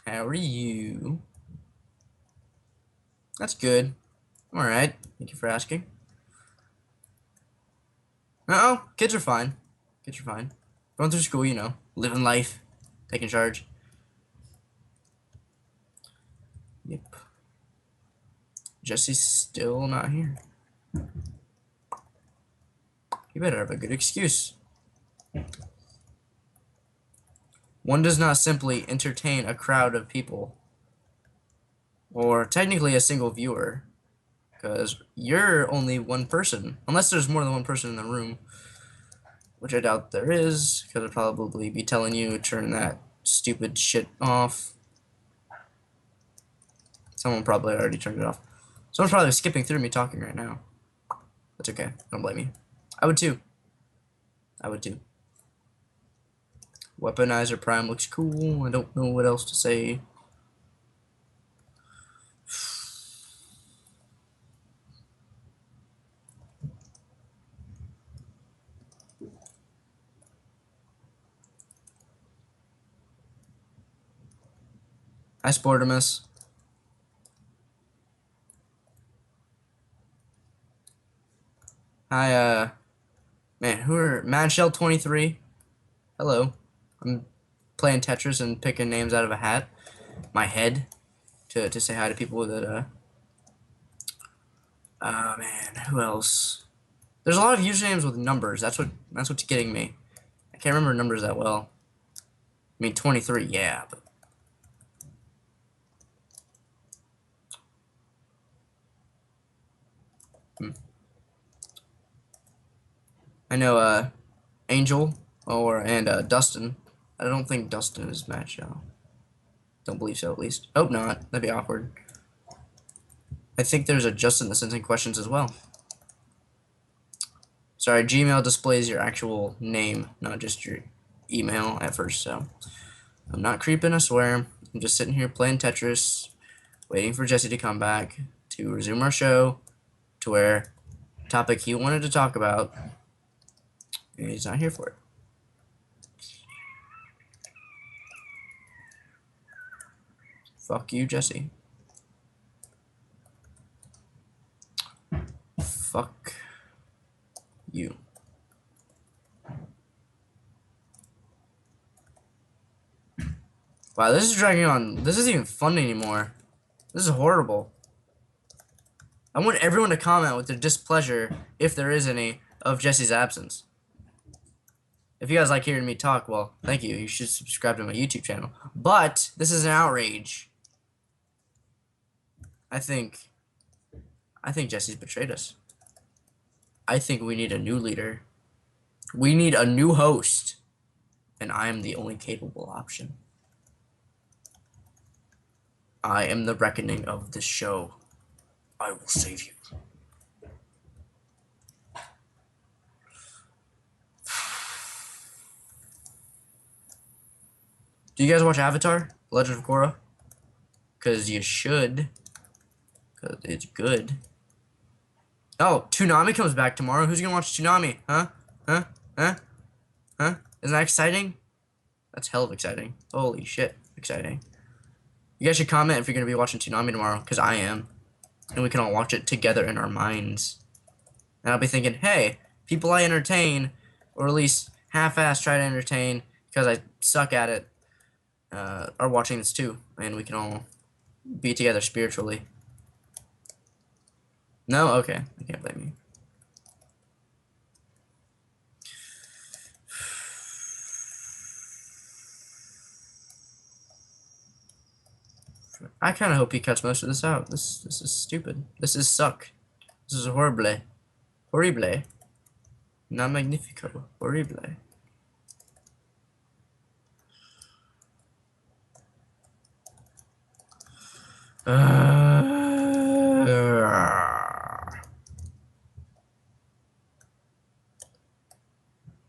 S2: how are you? That's good. I'm alright. Thank you for asking. No, kids are fine. Kids are fine. Going through school, you know. Living life. Taking charge. Yep. Jesse's still not here. You better have a good excuse. One does not simply entertain a crowd of people. Or technically a single viewer. Because you're only one person. Unless there's more than one person in the room. Which I doubt there is. Because I'd probably be telling you to turn that stupid shit off. Someone probably already turned it off. Someone's probably skipping through me talking right now. That's okay. Don't blame me. I would too. I would too. Weaponizer Prime looks cool. I don't know what else to say. Hi, Sportimus. Hi, man, who are Madshell 23? Hello. I'm playing Tetris and picking names out of a hat. My head to say hi to people that man, who else? There's a lot of usernames with numbers. That's what's getting me. I can't remember numbers that well. I mean 23, yeah, but I know Angel and Dustin. I don't think Dustin is Madshell. Don't believe so, at least. Hope not. That'd be awkward. I think there's a Justin that sends in questions as well. Sorry, Gmail displays your actual name, not just your email at first, so I'm not creeping, I swear. I'm just sitting here playing Tetris, waiting for Jesse to come back to resume our show to where topic he wanted to talk about, and he's not here for it. Fuck you, Jesse. Fuck you. Wow, this is dragging on. This isn't even fun anymore. This is horrible. I want everyone to comment with their displeasure, if there is any, of Jesse's absence. If you guys like hearing me talk, well, thank you. You should subscribe to my YouTube channel. But this is an outrage. I think Jesse's betrayed us. I think we need a new leader. We need a new host. And I am the only capable option. I am the reckoning of this show. I will save you. Do you guys watch Avatar? Legend of Korra? Because you should. Because it's good. Oh, Toonami comes back tomorrow. Who's gonna watch Toonami? Huh? Huh? Huh? Huh? Isn't that exciting? That's hell of exciting. Holy shit, exciting. You guys should comment if you're gonna be watching Toonami tomorrow, because I am. And we can all watch it together in our minds. And I'll be thinking, hey, people I entertain, or at least half-ass try to entertain, because I suck at it, are watching this too. And we can all be together spiritually. No? Okay. I can't blame you. I kind of hope he cuts most of this out. This is stupid. This is suck. This is horrible. Horrible. Not magnifico. Horrible.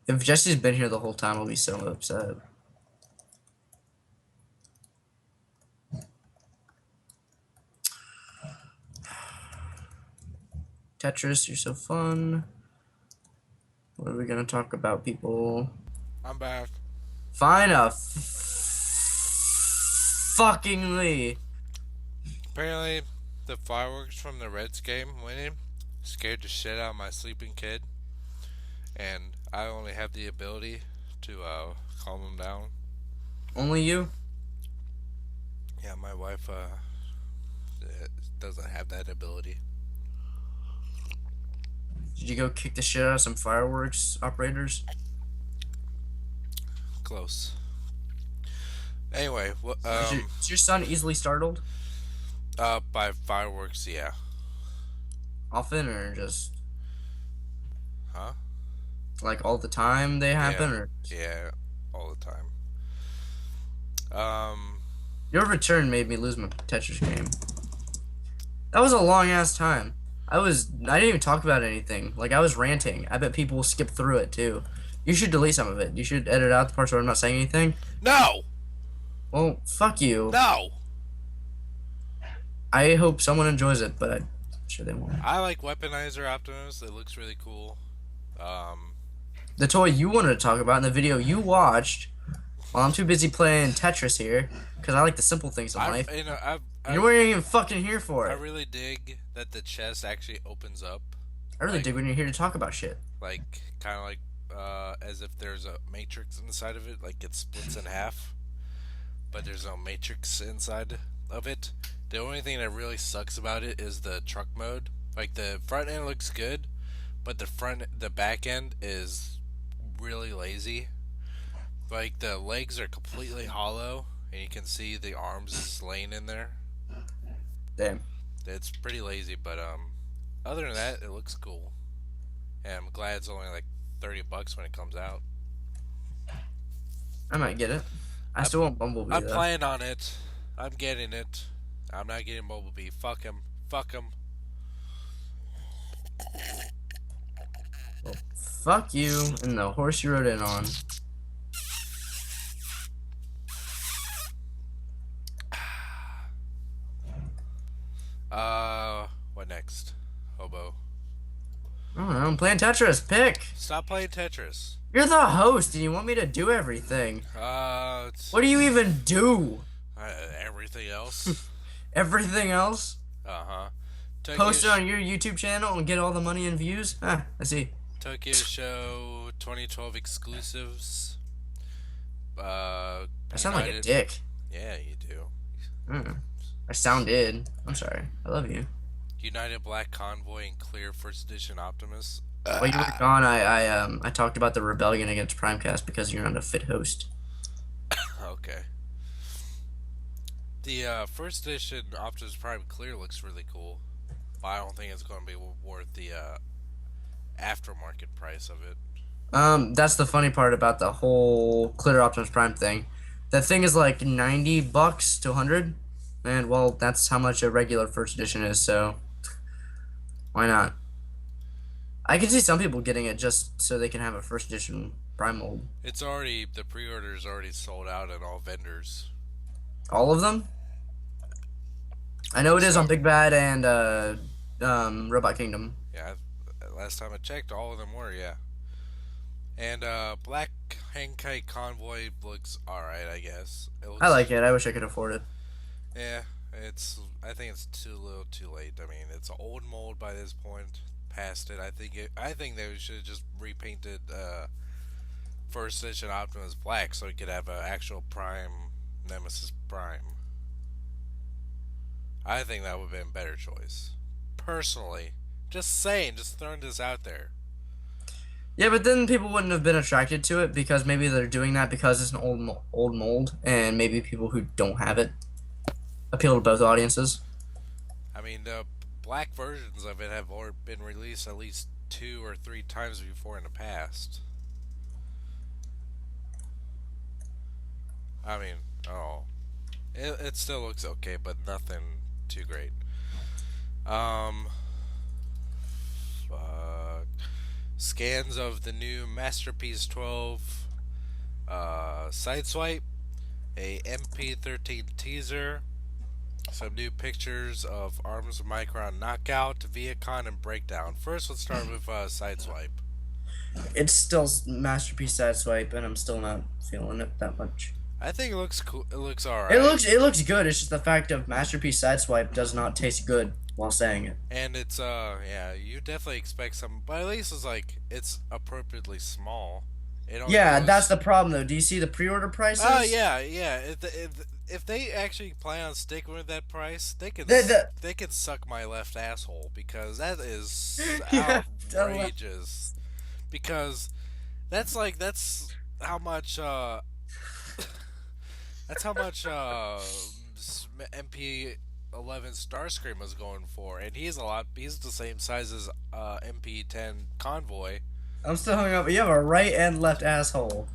S2: If Jesse's been here the whole time, I'll be so upset. Tetris, you're so fun. What are we gonna talk about, people?
S1: I'm back.
S2: Fine fuckingly.
S1: Apparently, the fireworks from the Reds game winning scared the shit out of my sleeping kid, and I only have the ability to calm him down.
S2: Only you?
S1: Yeah, my wife doesn't have that ability.
S2: Did you go kick the shit out of some fireworks operators?
S1: Close. Anyway,
S2: Is your son easily startled?
S1: by fireworks, yeah.
S2: Often, or just
S1: Huh?
S2: like all the time they happen?
S1: Yeah.
S2: Or
S1: Yeah, all the time.
S2: your return made me lose my Tetris game. That was a long ass time. I didn't even talk about anything. Like, I was ranting. I bet people will skip through it too. You should delete some of it. You should edit out the parts where I'm not saying anything.
S1: No!
S2: Well, fuck you.
S1: No!
S2: I hope someone enjoys it, but I'm sure they won't.
S1: I like Weaponizer Optimus. It looks really cool.
S2: The toy you wanted to talk about in the video you watched, while I'm too busy playing Tetris here, because I like the simple things in life.
S1: You know,
S2: You weren't even fucking here for
S1: I
S2: it.
S1: really dig that the chest actually opens up.
S2: I really
S1: like-
S2: dig when you're here to talk about shit.
S1: Like, kind of like, as if there's a matrix inside of it. Like, it splits in half. But there's no matrix inside of it. The only thing that really sucks about it is the truck mode. Like, the front end looks good, but the back end is really lazy. Like, the legs are completely hollow, and you can see the arms is laying in there.
S2: Damn.
S1: It's pretty lazy, but other than that, it looks cool. And I'm glad it's only like $30 when it comes out.
S2: I might get it. I still want Bumblebee,
S1: I'm
S2: though.
S1: playing on it. I'm getting it. I'm not getting Bumblebee. Fuck him. Fuck him.
S2: Well, fuck you and the horse you rode in on.
S1: What next? Hobo.
S2: I don't know. I'm playing Tetris. Pick.
S1: Stop playing Tetris.
S2: You're the host, and you want me to do everything. What do you even do?
S1: Everything else.
S2: Everything else?
S1: Uh-huh.
S2: Post it on your YouTube channel and get all the money and views? Ah, I see.
S1: Tokyo Show 2012 exclusives.
S2: I sound like a dick.
S1: Yeah, you do.
S2: I sounded. I'm sorry. I love you.
S1: United Black Convoy and Clear First Edition Optimus.
S2: While you were gone, I talked about the rebellion against Primecast because you're not a fit host.
S1: Okay. The first edition Optimus Prime Clear looks really cool, but I don't think it's going to be worth the aftermarket price of it.
S2: That's the funny part about the whole Clear Optimus Prime thing. That thing is like $90 to 100, and well, that's how much a regular first edition is. So why not? I can see some people getting it just so they can have a first edition Prime mold.
S1: The pre-order is already sold out at all vendors.
S2: All of them? I know it is on Big Bad and Robot Kingdom.
S1: Yeah, last time I checked, all of them were. Yeah, and Black Hankai Convoy looks all right. I guess it
S2: I
S1: looks.
S2: like it. I wish I could afford it.
S1: Yeah, it's. I think it's too little, too late. I mean, it's an old mold by this point. Past it, I think. I think they should have just repainted first edition Optimus black so we could have an actual Prime Nemesis Prime. I think that would have been a better choice. Personally, just saying, just throwing this out there.
S2: Yeah, but then people wouldn't have been attracted to it because maybe they're doing that because it's an old mold, and maybe people who don't have it appeal to both audiences.
S1: I mean, the black versions of it have already been released at least 2 or 3 times before in the past. I mean, oh, it still looks okay, but nothing too great. Um, fuck. Scans of the new Masterpiece 12 Sideswipe, a MP13 teaser, some new pictures of Arms Micron Knockout, Vehicon, and Breakdown. First, let's start with Sideswipe.
S2: It's still masterpiece side swipe, and I'm still not feeling it that much.
S1: I think it looks cool. It looks
S2: It
S1: alright.
S2: looks good. It's just the fact of masterpiece side swipe does not taste good while saying it.
S1: And it's, yeah, you definitely expect some, but at least it's like, it's appropriately small. It only
S2: Yeah, that's
S1: goes.
S2: the problem though. Do you see the pre-order
S1: Oh,
S2: prices?
S1: yeah, yeah. If they actually plan on sticking with that price,
S2: The
S1: they can suck my left asshole because that is
S2: yeah,
S1: outrageous. Because that's how much that's how much MP11 Starscream was going for, and he's a lot. He's the same size as MP10 Convoy.
S2: I'm still hung up. You have a right and left asshole.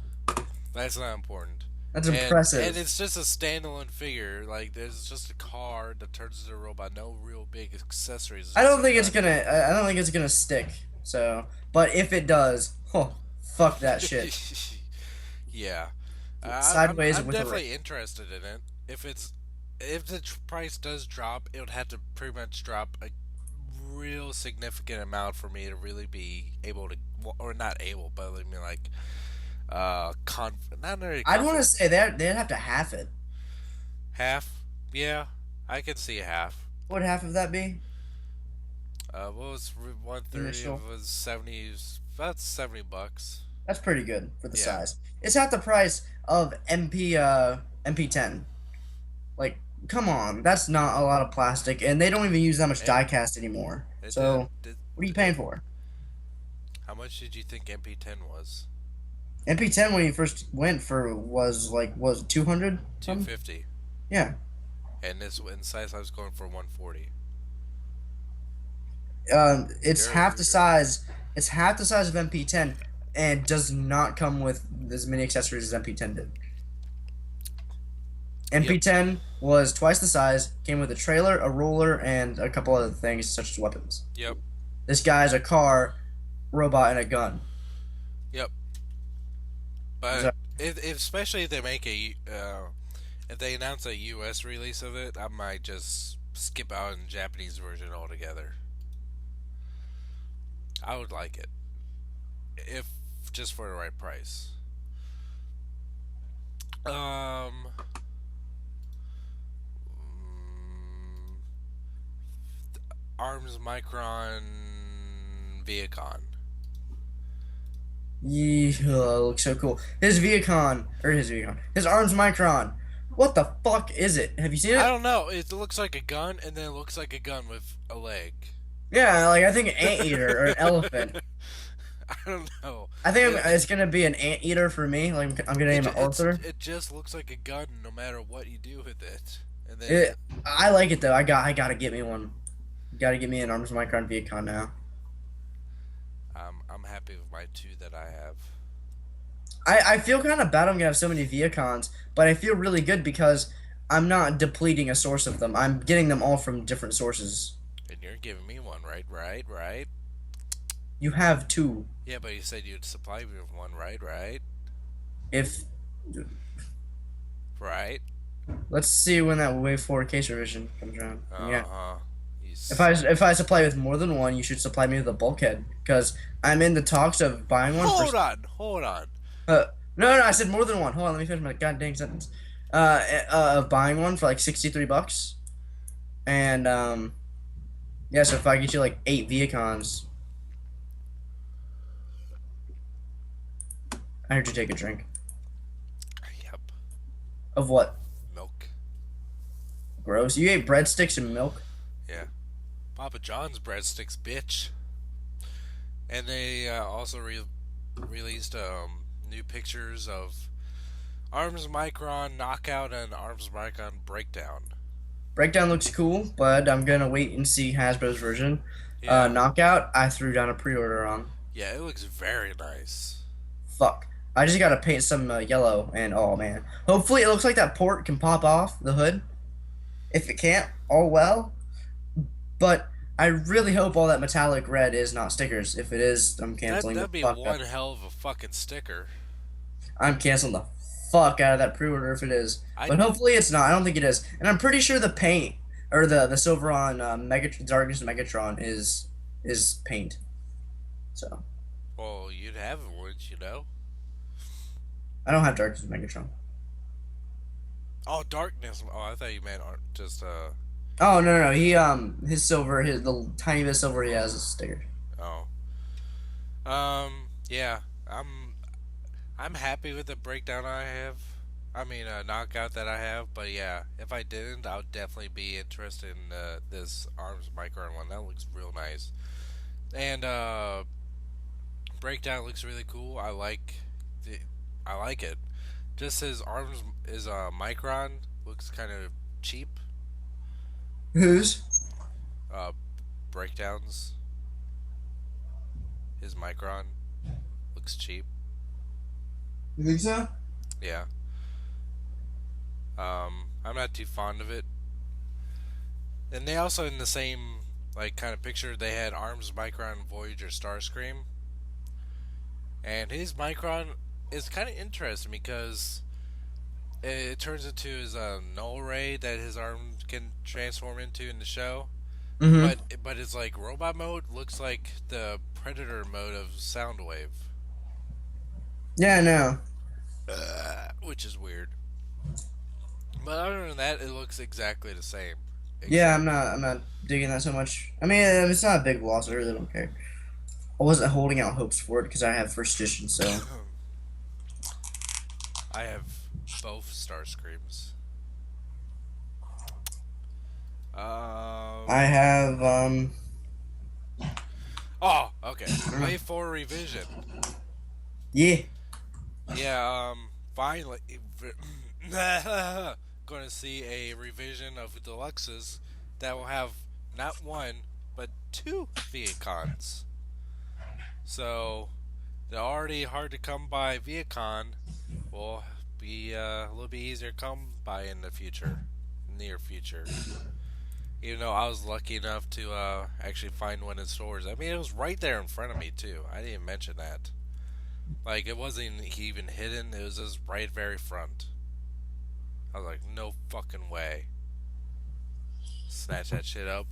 S1: That's not important.
S2: That's
S1: And
S2: impressive.
S1: it's just a standalone figure. Like there's just a car that turns into a robot. No real big accessories. It's
S2: I
S1: just
S2: don't
S1: a
S2: think it's
S1: gun.
S2: gonna. I don't think it's gonna stick. So, but if it does, oh, fuck that shit.
S1: Yeah,
S2: Sideways
S1: I'm
S2: with a
S1: definitely interested in it. If the price does drop, it would have to pretty much drop a real significant amount for me to really be able to, well, or not able, but I mean like not really
S2: I'd want to
S1: confident.
S2: say they'd have to half it.
S1: Half, yeah, I could see half.
S2: What would half of that be?
S1: What was 130? It
S2: Initial.
S1: was 70. About $70.
S2: That's pretty good for the
S1: Yeah,
S2: size. It's half the price of MP10. Like, come on, that's not a lot of plastic, and they don't even use that much
S1: and
S2: die cast anymore.
S1: it did.
S2: So, what are you paying for?
S1: How much did you think MP10 was?
S2: MP10 when you first went for was 200 something?
S1: 250.
S2: Yeah.
S1: And this in size I was going for 140.
S2: It's half the
S1: You're
S2: size. It's half the size of MP10, and does not come with as many accessories as MP10 did.
S1: Yep,
S2: MP10 was twice the size, came with a trailer, a roller, and a couple other things such as weapons.
S1: yep,
S2: This guy's a car, robot, and a gun.
S1: yep. But
S2: So,
S1: especially if they make if they announce a U.S. release of it, I might just skip out in Japanese version altogether. I would like it if just for the right price. Um, mm, Arms Micron Vehicon.
S2: yeah, looks so cool. His arms micron. What the fuck is it? Have you seen
S1: I
S2: it?
S1: don't know. It looks like a gun, and then it looks like a gun with a leg.
S2: Yeah, like I think an anteater or an elephant.
S1: I don't know.
S2: I think
S1: It,
S2: it's gonna be an anteater for me. Like I'm gonna name it Arthur.
S1: it just looks like a gun, no matter what you do with it. And then
S2: I like it though. I gotta get me one. Gotta get me an arms micron Vehicon now.
S1: I'm happy with my two that I have.
S2: I feel kind of bad I'm gonna have so many Vehicons, but I feel really good because I'm not depleting a source of them. I'm getting them all from different sources.
S1: And you're giving me one, right? Right? Right?
S2: You have two.
S1: Yeah, but you said you'd supply me with one, right? Right?
S2: If
S1: Right?
S2: let's see when that Wave 4 case revision comes around.
S1: Uh
S2: Yeah.
S1: huh. You Nice.
S2: If I supply with more than one, you should supply me with a bulkhead because I'm in the talks of buying one for.
S1: Hold on.
S2: No, I said more than one. Hold on, let me finish my goddamn sentence. Of buying one for like $63, and yeah. So if I get you like 8 Vehicons, I heard you take a drink
S1: Yep.
S2: of what?
S1: Milk.
S2: Gross. You ate breadsticks and milk.
S1: Yeah. Papa John's breadsticks, bitch. And they also released new pictures of Arms Micron Knockout and Arms Micron Breakdown.
S2: Breakdown looks cool, but I'm gonna wait and see Hasbro's version.
S1: Yeah.
S2: Knockout, I threw down a pre-order on.
S1: Yeah, it looks very nice.
S2: Fuck. I just gotta paint some yellow, and oh man. Hopefully it looks like that port can pop off the hood. If it can't, oh well. But I really hope all that metallic red is not stickers. If it is, I'm canceling the
S1: That'd be
S2: fuck
S1: one
S2: up.
S1: hell of a fucking sticker.
S2: I'm canceling the fuck out of that pre-order if it is.
S1: I
S2: But hopefully it's not. I don't think it is. And I'm pretty sure the paint or the silver on Darkness Megatron is paint. So
S1: well, you'd have it, wouldn't you know?
S2: I don't have Darkness Megatron.
S1: Oh, darkness. Oh, I thought you meant just
S2: Oh no, he his silver, his the tiny bit of silver he has is sticker.
S1: oh. Yeah. I'm happy with the breakdown I have. I mean, knockout that I have. But yeah, if I didn't, I would definitely be interested in this Arms Micron one. That looks real nice. And breakdown looks really cool. The, I like it. Just his arms is Micron looks kind of cheap.
S2: Whose?
S1: Uh, breakdowns. His Micron looks cheap.
S2: You think so?
S1: Yeah. I'm not too fond of it. And they also in the same like kind of picture they had Arms Micron Voyager Starscream, and his Micron is kind of interesting because it turns into his null ray that his arm can transform into in the show.
S2: Mm-hmm.
S1: But it's like robot mode looks like the Predator mode of Soundwave,
S2: Yeah, I know.
S1: which is weird. But other than that, it looks exactly the same.
S2: Yeah,
S1: Except
S2: I'm not digging that so much. I mean, it's not a big loss. I really don't care. I wasn't holding out hopes for it because I have first edition, so.
S1: I have both Starscreams.
S2: I have
S1: Oh, okay. Wait for revision.
S2: yeah.
S1: Yeah. Finally, going to see a revision of deluxes that will have not one but two Vehicons. So the already hard to come by Vehicon will be a little bit easier to come by in the future, near future. Even though I was lucky enough to actually find one in stores. I mean, it was right there in front of me too. I didn't even mention that. Like it wasn't even hidden. It was just right very front. I was like, no fucking way. Snatch that shit up.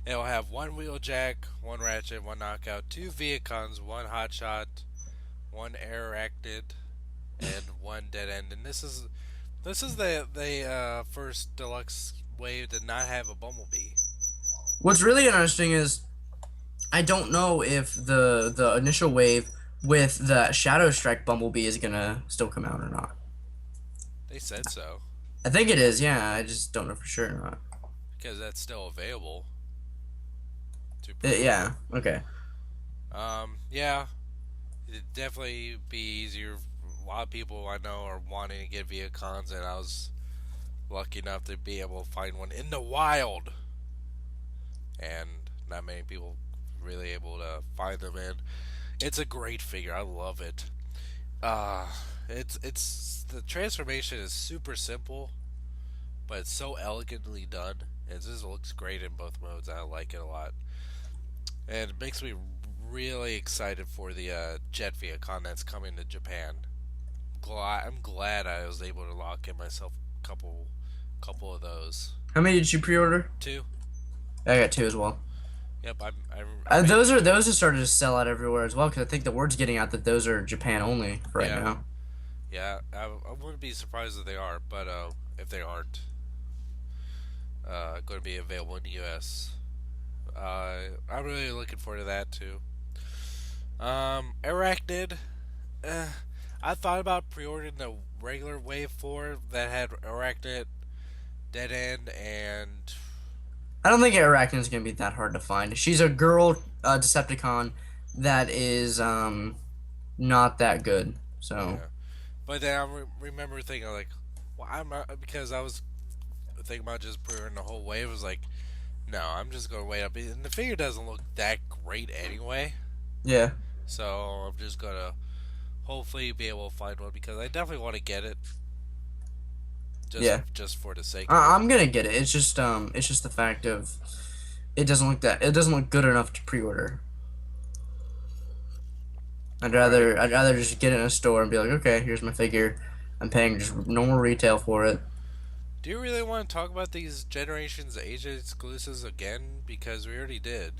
S1: It'll have one wheel jack, one ratchet, one knockout, two Vehicons, one hotshot, one air acted, and one dead end. And this is the first deluxe wave to not have a Bumblebee.
S2: What's really interesting is I don't know if the initial wave with the Shadow Strike Bumblebee is gonna still come out or not.
S1: They said so
S2: I think it is. Yeah, I just don't know for sure or not.
S1: because that's still available to pre-order.
S2: Yeah. Okay.
S1: Yeah, it'd definitely be easier. A lot of people I know are wanting to get Vehicons, and I was lucky enough to be able to find one in the wild, and not many people really able to find them. And it's a great figure. I love it. Uh, it's the transformation is super simple, but it's so elegantly done. It just looks great in both modes. I like it a lot, and it makes me really excited for the Jet Vehicon that's coming to Japan. I'm glad I was able to lock in myself a couple of those.
S2: How many did you pre-order?
S1: Two.
S2: I got two as well.
S1: Yep, I made
S2: Those are
S1: two.
S2: those have started to sell out everywhere as well because I think the word's getting out that those are Japan only for right
S1: Yeah,
S2: now.
S1: yeah. I wouldn't be surprised if they are, but if they aren't, going to be available in the U.S. I'm really looking forward to that too. Arachnid. Uh, I thought about pre-ordering the regular Wave 4 that had Arachnid, Dead End, and
S2: I don't think Arachne is gonna be that hard to find. She's a girl Decepticon that is not that good. So
S1: yeah. But then remember thinking like, well, I'm not because I was thinking about just pre-ordering the whole wave. I was like, no, I'm just gonna wait up. And the figure doesn't look that great anyway,
S2: yeah,
S1: so I'm just gonna hopefully be able to find one because I definitely want to get it
S2: yeah.
S1: just for the sake of it.
S2: I'm gonna get it. It's just the fact of it doesn't look good enough to pre-order.
S1: Right.
S2: I'd rather just get it in a store and be like, okay, here's my figure. I'm paying just normal retail for it.
S1: Do you really want to talk about these Generations Asia exclusives again? Because we already did.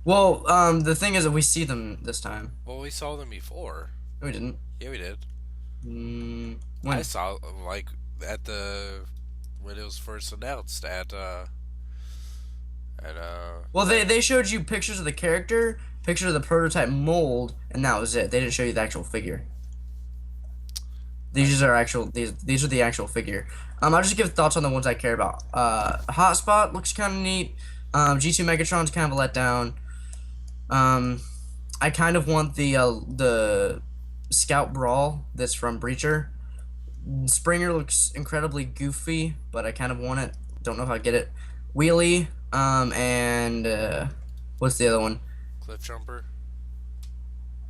S2: Well, the thing is that we see them this time.
S1: Well, we saw them before.
S2: No, we didn't.
S1: Yeah, we did. I
S2: When?
S1: saw like at the when it was first announced at
S2: Well,
S1: that.
S2: they showed you pictures of the character, pictures of the prototype mold, and that was it. They didn't show you the actual figure.
S1: I
S2: These are the actual figure. I'll just give thoughts on the ones I care about. Hotspot looks kind of neat. G2 Megatron's kind of a letdown. Um, I kind of want the Scout Brawl that's from Breacher. Springer looks incredibly goofy, but I kind of want it. Don't know if I get it. Wheelie, and what's the other one?
S1: Cliff Jumper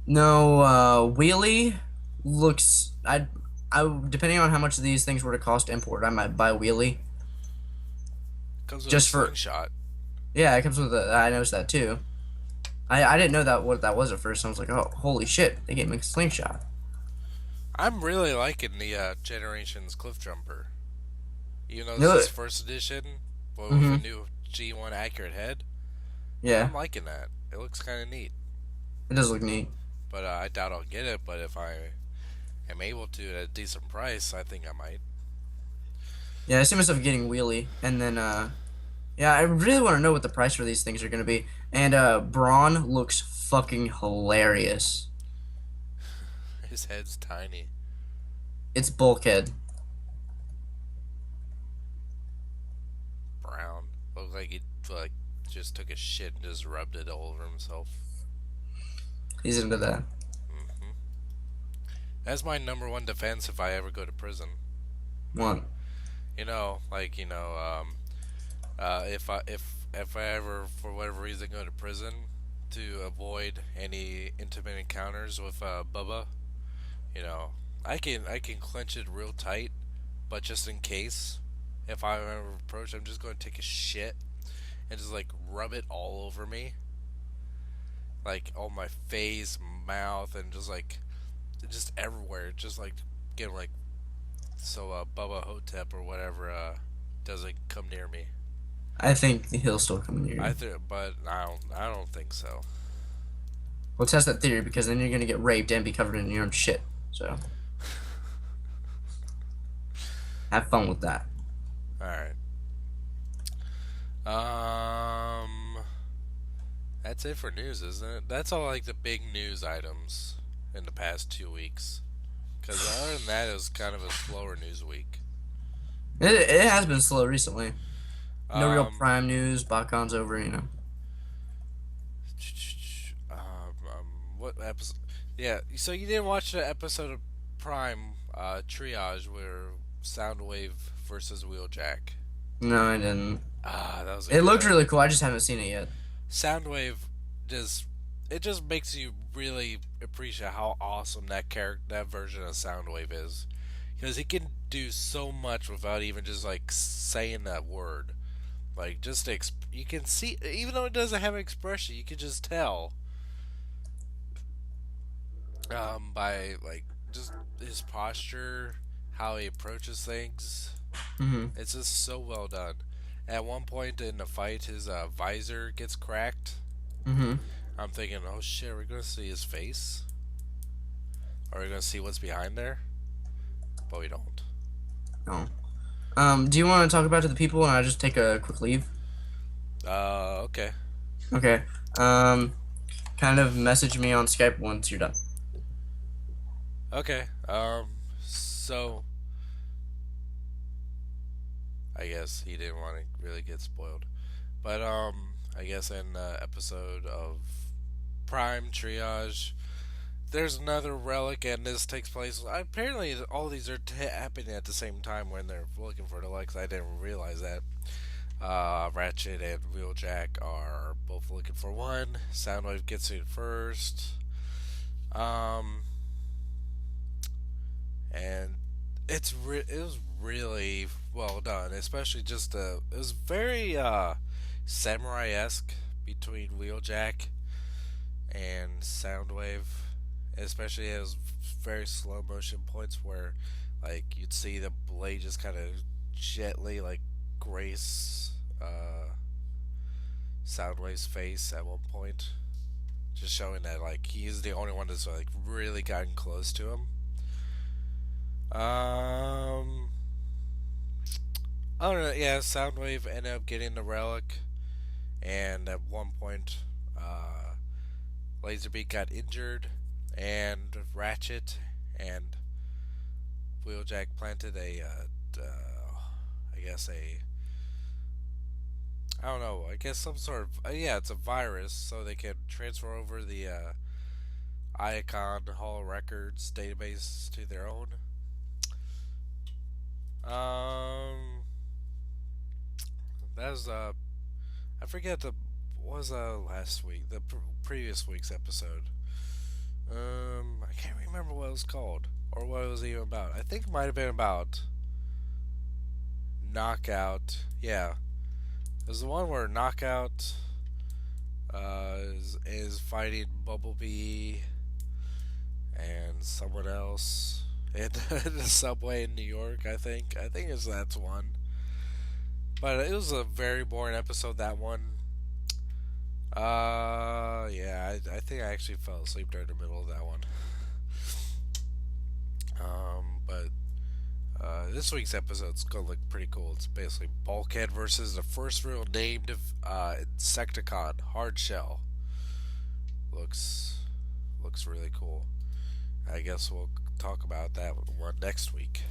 S2: No, Wheelie looks. I depending on how much of these things were to cost import, I might buy Wheelie
S1: comes with a
S2: just for.
S1: slingshot.
S2: Yeah, it comes with a. I noticed that too. I didn't know that what that was at first. I was like, oh, holy shit, they gave me a slingshot.
S1: I'm really liking the Generations Cliff Jumper. Even though this
S2: No,
S1: is first edition, but with a
S2: mm-hmm.
S1: new G1 accurate head,
S2: Yeah,
S1: I'm liking that. It looks kind of neat.
S2: it does look neat.
S1: But I doubt I'll get it. But if I am able to at a decent price, I think I might.
S2: Yeah, I see myself getting Wheelie, and then yeah, I really want to know what the price for these things are gonna be. And Braun looks fucking hilarious.
S1: His head's tiny,
S2: It's Bulkhead.
S1: brown. Looked like he like just took a shit and just rubbed it all over himself.
S2: He's into that.
S1: Hmm. That's my number one defense if I ever go to prison.
S2: One.
S1: If I ever for whatever reason go to prison to avoid any intimate encounters with Bubba, you know, I can clench it real tight, but just in case, if I ever approach, I'm just going to take a shit and just like rub it all over me, like on my face, mouth, and just everywhere, just like get like so Bubba Hotep or whatever doesn't come near me.
S2: I think he'll still come near you.
S1: But I don't think so.
S2: We'll test that theory because then you're gonna get raped and be covered in your own shit. So have fun with that.
S1: All right. Um, that's it for news, isn't it? That's all like the big news items in the past 2 weeks. Because other than that, it was kind of a slower news week.
S2: It has been slow recently. No real
S1: Um,
S2: prime news. BotCon's over. You know.
S1: what episode? Yeah, so you didn't watch the episode of Prime Triage where Soundwave versus Wheeljack.
S2: No, I didn't.
S1: That was a
S2: It
S1: good
S2: looked really cool. I just haven't seen it yet.
S1: Soundwave just it just makes you really appreciate how awesome that version of Soundwave is because he can do so much without even just like saying that word. Like you can see even though it doesn't have an expression, you can just tell by like just his posture, how he approaches things.
S2: Hmm.
S1: It's just so well done. At one point in the fight, his visor gets cracked.
S2: Mm-hmm.
S1: I'm thinking, oh shit, we're gonna see his face. Are we gonna see what's behind there? But we don't.
S2: Oh. Do you want to talk about to the people and I just take a quick leave?
S1: Okay.
S2: Okay. Um, kind of message me on Skype once you're done.
S1: Okay. So I guess he didn't want to really get spoiled. But I guess in episode of Prime Triage, there's another relic, and this takes place. Apparently, all these are happening at the same time when they're looking for the relics. I didn't realize that. Ratchet and Wheeljack are both looking for one. Soundwave gets it first. Um, and it was really well done, especially just it was very samurai esque between Wheeljack and Soundwave, especially it was very slow motion points where like you'd see the blade just kind of gently like grace Soundwave's face at one point, just showing that like he's the only one that's like really gotten close to him. Um, I don't know. Yeah, Soundwave ended up getting the relic, and at one point, Laserbeak got injured, and Ratchet and Wheeljack planted I guess I don't know. I guess some sort of yeah, it's a virus, so they can transfer over the Icon Hall Records database to their own. Um, that was I forget the what was last week the previous week's episode. I can't remember what it was called or what it was even about. I think it might have been about Knockout. Yeah, it was the one where Knockout is fighting Bumblebee and someone else in the subway in New York. I think it's that's one. But it was a very boring episode. That one. Yeah, I think I actually fell asleep during the middle of that one. But this week's episode's gonna look pretty cool. It's basically Bulkhead versus the first real named Insecticon, Hardshell. Looks looks really cool. I guess we'll talk about that one next week.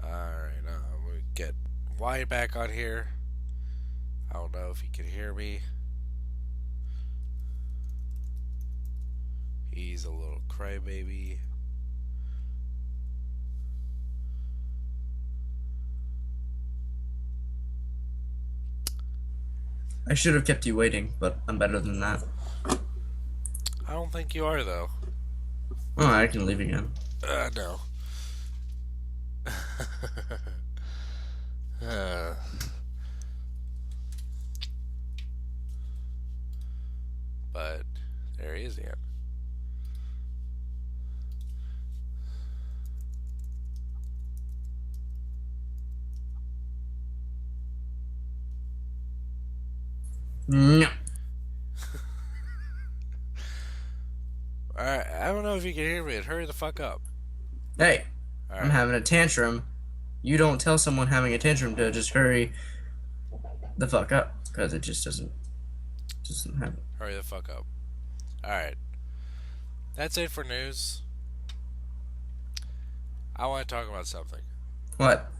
S1: Alright, we get Wyatt back on here. I don't know if he can hear me. He's a little crybaby.
S2: I should have kept you waiting, but I'm better than that.
S1: I don't think you are, though.
S2: Oh, I can leave again.
S1: No. uh, but there he is again.
S2: No.
S1: Alright, I don't know if you can hear me. Hurry the fuck up.
S2: Hey, I'm
S1: Alright,
S2: having a tantrum. You don't tell someone having a tantrum to just hurry the fuck up, because it just doesn't happen.
S1: hurry the fuck up. Alright, that's it for news. I want to talk about something.
S2: What?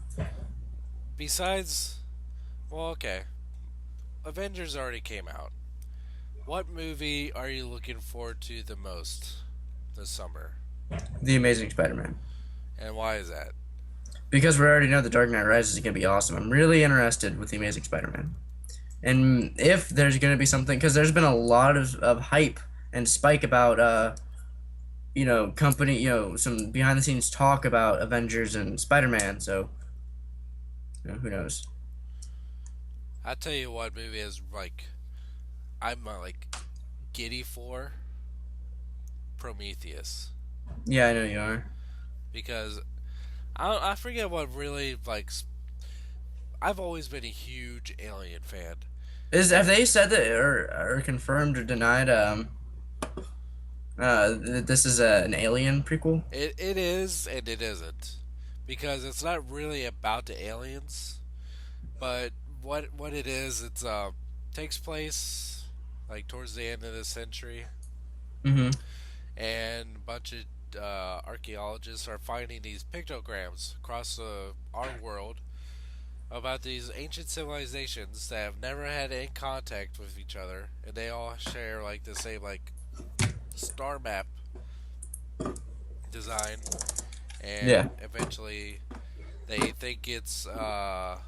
S1: Besides, well, okay. Avengers already came out. What movie are you looking forward to the most this summer?
S2: The Amazing Spider-Man.
S1: And why is that?
S2: Because we already know The Dark Knight Rises is gonna be awesome. I'm really interested with The Amazing Spider-Man. And if there's gonna be something, because there's been a lot of hype and spike about company, some behind the scenes talk about Avengers and Spider-Man. So, who knows?
S1: I tell you what movie is like I'm like giddy for Prometheus
S2: Yeah, I know you are.
S1: because I forget what really like I've always been a huge Alien fan.
S2: Is have they said that or confirmed or denied that this is an Alien prequel?
S1: It is and it isn't, because it's not really about the aliens, but what it is, it's takes place like towards the end of the century,
S2: Mm-hmm.
S1: and a bunch of archaeologists are finding these pictograms across our world about these ancient civilizations that have never had any contact with each other, and they all share like the same like star map design, and
S2: Yeah.
S1: eventually they think it's a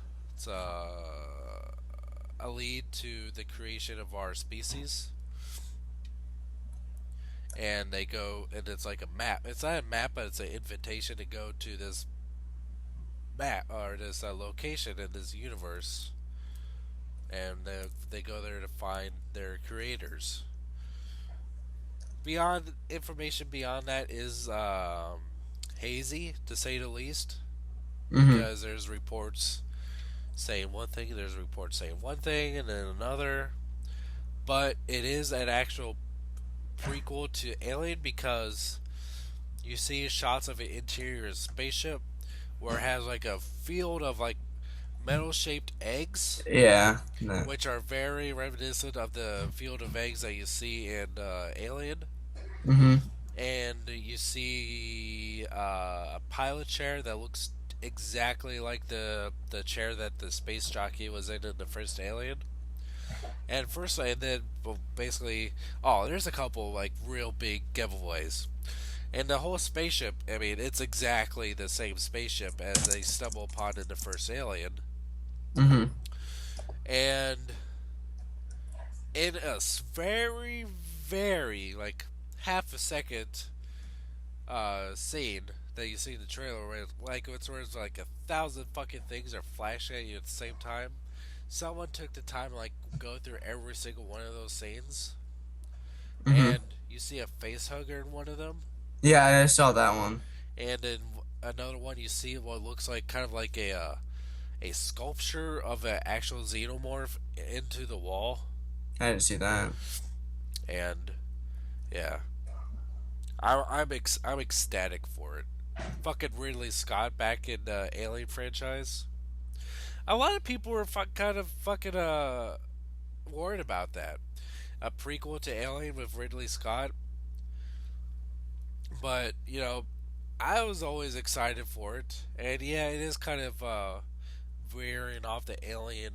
S1: lead to the creation of our species. And they go, and it's like a map. It's not a map, but it's an invitation to go to this map or this location in this universe, and they go there to find their creators. Beyond information beyond that is hazy, to say the least,
S2: Mm-hmm.
S1: because there's reports saying one thing, there's reports saying one thing, and then another. But it is an actual prequel to Alien, because you see shots of an interior spaceship where it has like a field of like metal shaped eggs,
S2: Yeah. No.
S1: which are very reminiscent of the field of eggs that you see in Alien.
S2: Mm-hmm.
S1: And you see a pilot chair that looks exactly like the chair that the space jockey was in the first Alien. And then well, basically, oh, there's a couple like real big giveaways. And the whole spaceship, I mean, it's exactly the same spaceship as they stumble upon in the first Alien.
S2: Mm-hmm.
S1: And in a very, very, like, half a second scene that you see in the trailer, where it's like a thousand fucking things are flashing at you at the same time. Someone took the time to, like, go through every single one of those scenes,
S2: Mm-hmm.
S1: and you see a face hugger in one of them,
S2: Yeah, I saw that one.
S1: and in another one you see what looks like kind of like a sculpture of an actual xenomorph into the wall.
S2: I didn't see that.
S1: And yeah, I'm ecstatic for it. Fucking Ridley Scott back in the Alien franchise. A lot of people were kind of fucking worried about that, a prequel to Alien with Ridley Scott. But I was always excited for it, and yeah, it is kind of veering off the Alien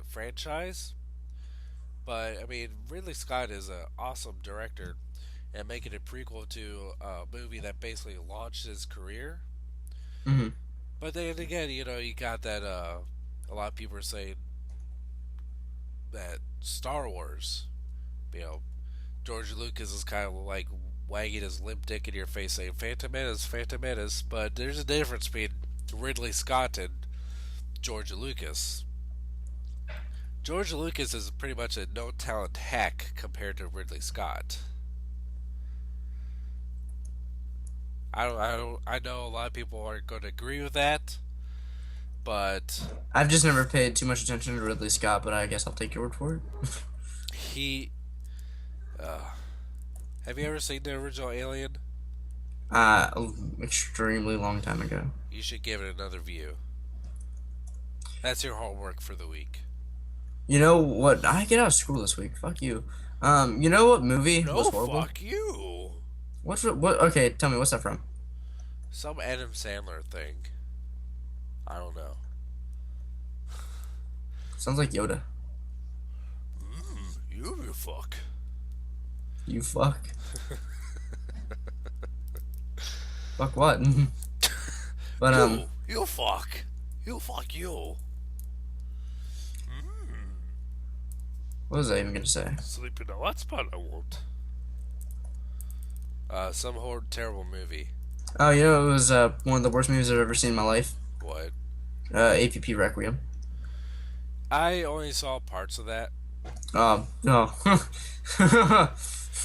S1: franchise. But I mean, Ridley Scott is an awesome director, and making a prequel to a movie that basically launched his career.
S2: Mm-hmm.
S1: But then again, you got that a lot of people are saying that Star Wars, you know, George Lucas is kind of like wagging his limp dick in your face saying Phantom Menace, Phantom Menace, but there's a difference between Ridley Scott and George Lucas. George Lucas is pretty much a no talent hack compared to Ridley Scott. I know a lot of people aren't going to agree with that, but
S2: I've just never paid too much attention to Ridley Scott, but I guess I'll take your word for it.
S1: he. Uh, have you ever seen the original Alien?
S2: Extremely long time ago.
S1: You should give it another view. That's your homework for the week.
S2: You know what? I get out of school this week. Fuck you. You know what movie was
S1: No,
S2: horrible?
S1: fuck you.
S2: What? Okay, tell me, what's that from?
S1: Some Adam Sandler thing. I don't know.
S2: Sounds like Yoda.
S1: You fuck.
S2: You fuck. Fuck what? But
S1: You fuck. You fuck you.
S2: what was I even gonna say?
S1: Sleep in a hot spot I won't. Some terrible movie.
S2: Oh, it was one of the worst movies I've ever seen in my life.
S1: What?
S2: APP Requiem.
S1: I only saw parts of that
S2: No.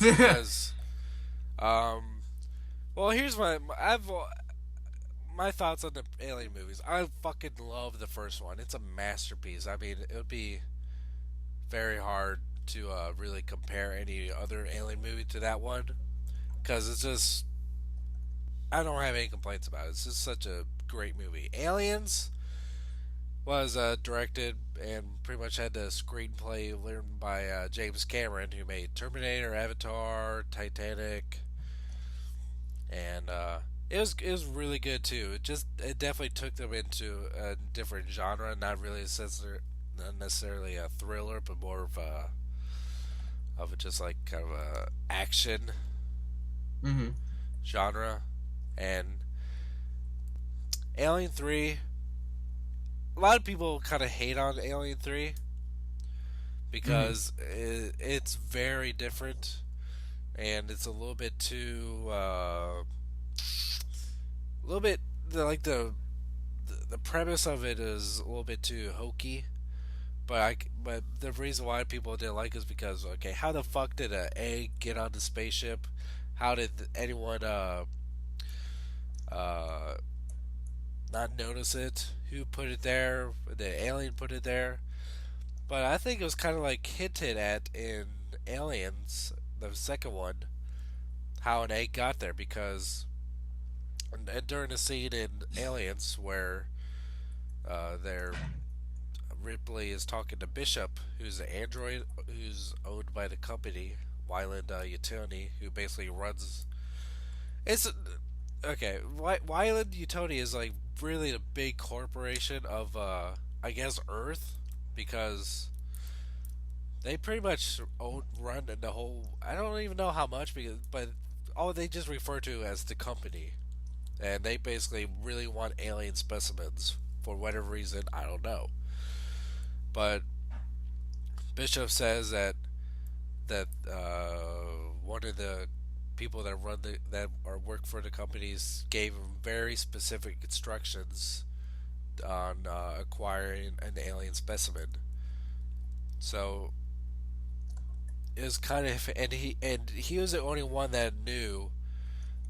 S1: because, well, here's my thoughts on the Alien movies. I fucking love the first one. It's a masterpiece. I mean, it would be very hard to really compare any other Alien movie to that one because it's just I don't have any complaints about it. It's just such a great movie. Aliens was directed and pretty much had the screenplay written by James Cameron, who made Terminator, Avatar, Titanic, and it was really good too. It definitely took them into a different genre, not really not necessarily a thriller, but more of a just like kind of a action
S2: Mm-hmm.
S1: genre. And Alien 3, a lot of people kind of hate on Alien 3
S2: Mm-hmm.
S1: because it's very different and it's a little bit too a little bit like the premise of it is a little bit too hokey. But the reason why people didn't like it is because okay, how the fuck did an egg get on the spaceship? How did anyone uh not notice it? Who put it there? The alien put it there. But I think it was kind of like hinted at in Aliens, the second one, how an egg got there because and during the scene in Aliens where they're Ripley is talking to Bishop, who's an android who's owned by the company Wyland Utoni, who basically runs. It's okay. Wyland Utoni is like really the big corporation of I guess Earth because they pretty much run the whole. I don't even know how much because but all they just refer to as the company, and they basically really want alien specimens for whatever reason. I don't know. But Bishop says that one of the people that that are work for the companies gave him very specific instructions on acquiring an alien specimen. So it was kind of and he was the only one that knew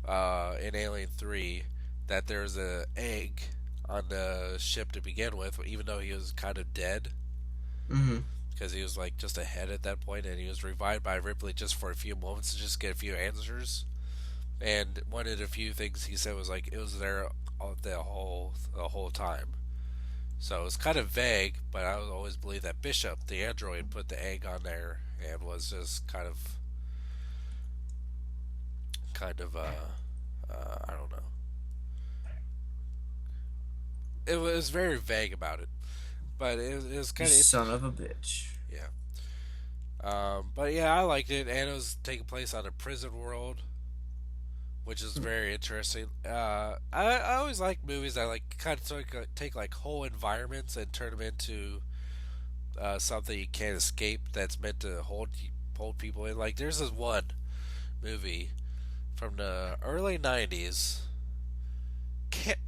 S1: in Alien 3 that there was a egg on the ship to begin with, even though he was kind of dead
S2: Mm-hmm.
S1: because he was like just ahead at that point, and he was revived by Ripley just for a few moments to just get a few answers. And one of the few things he said was like it was there the whole time. So it's kind of vague, but I always believe that Bishop, the android, put the egg on there and was just kind of I don't know. It was very vague about it, but it was
S2: You
S1: kind of
S2: son of a bitch.
S1: yeah. But yeah, I liked it, and it was taking place on a prison world, which is very interesting. I always like movies that like kind of take like whole environments and turn them into something you can't escape. That's meant to hold people in. Like there's this one movie from the early '90s. Can't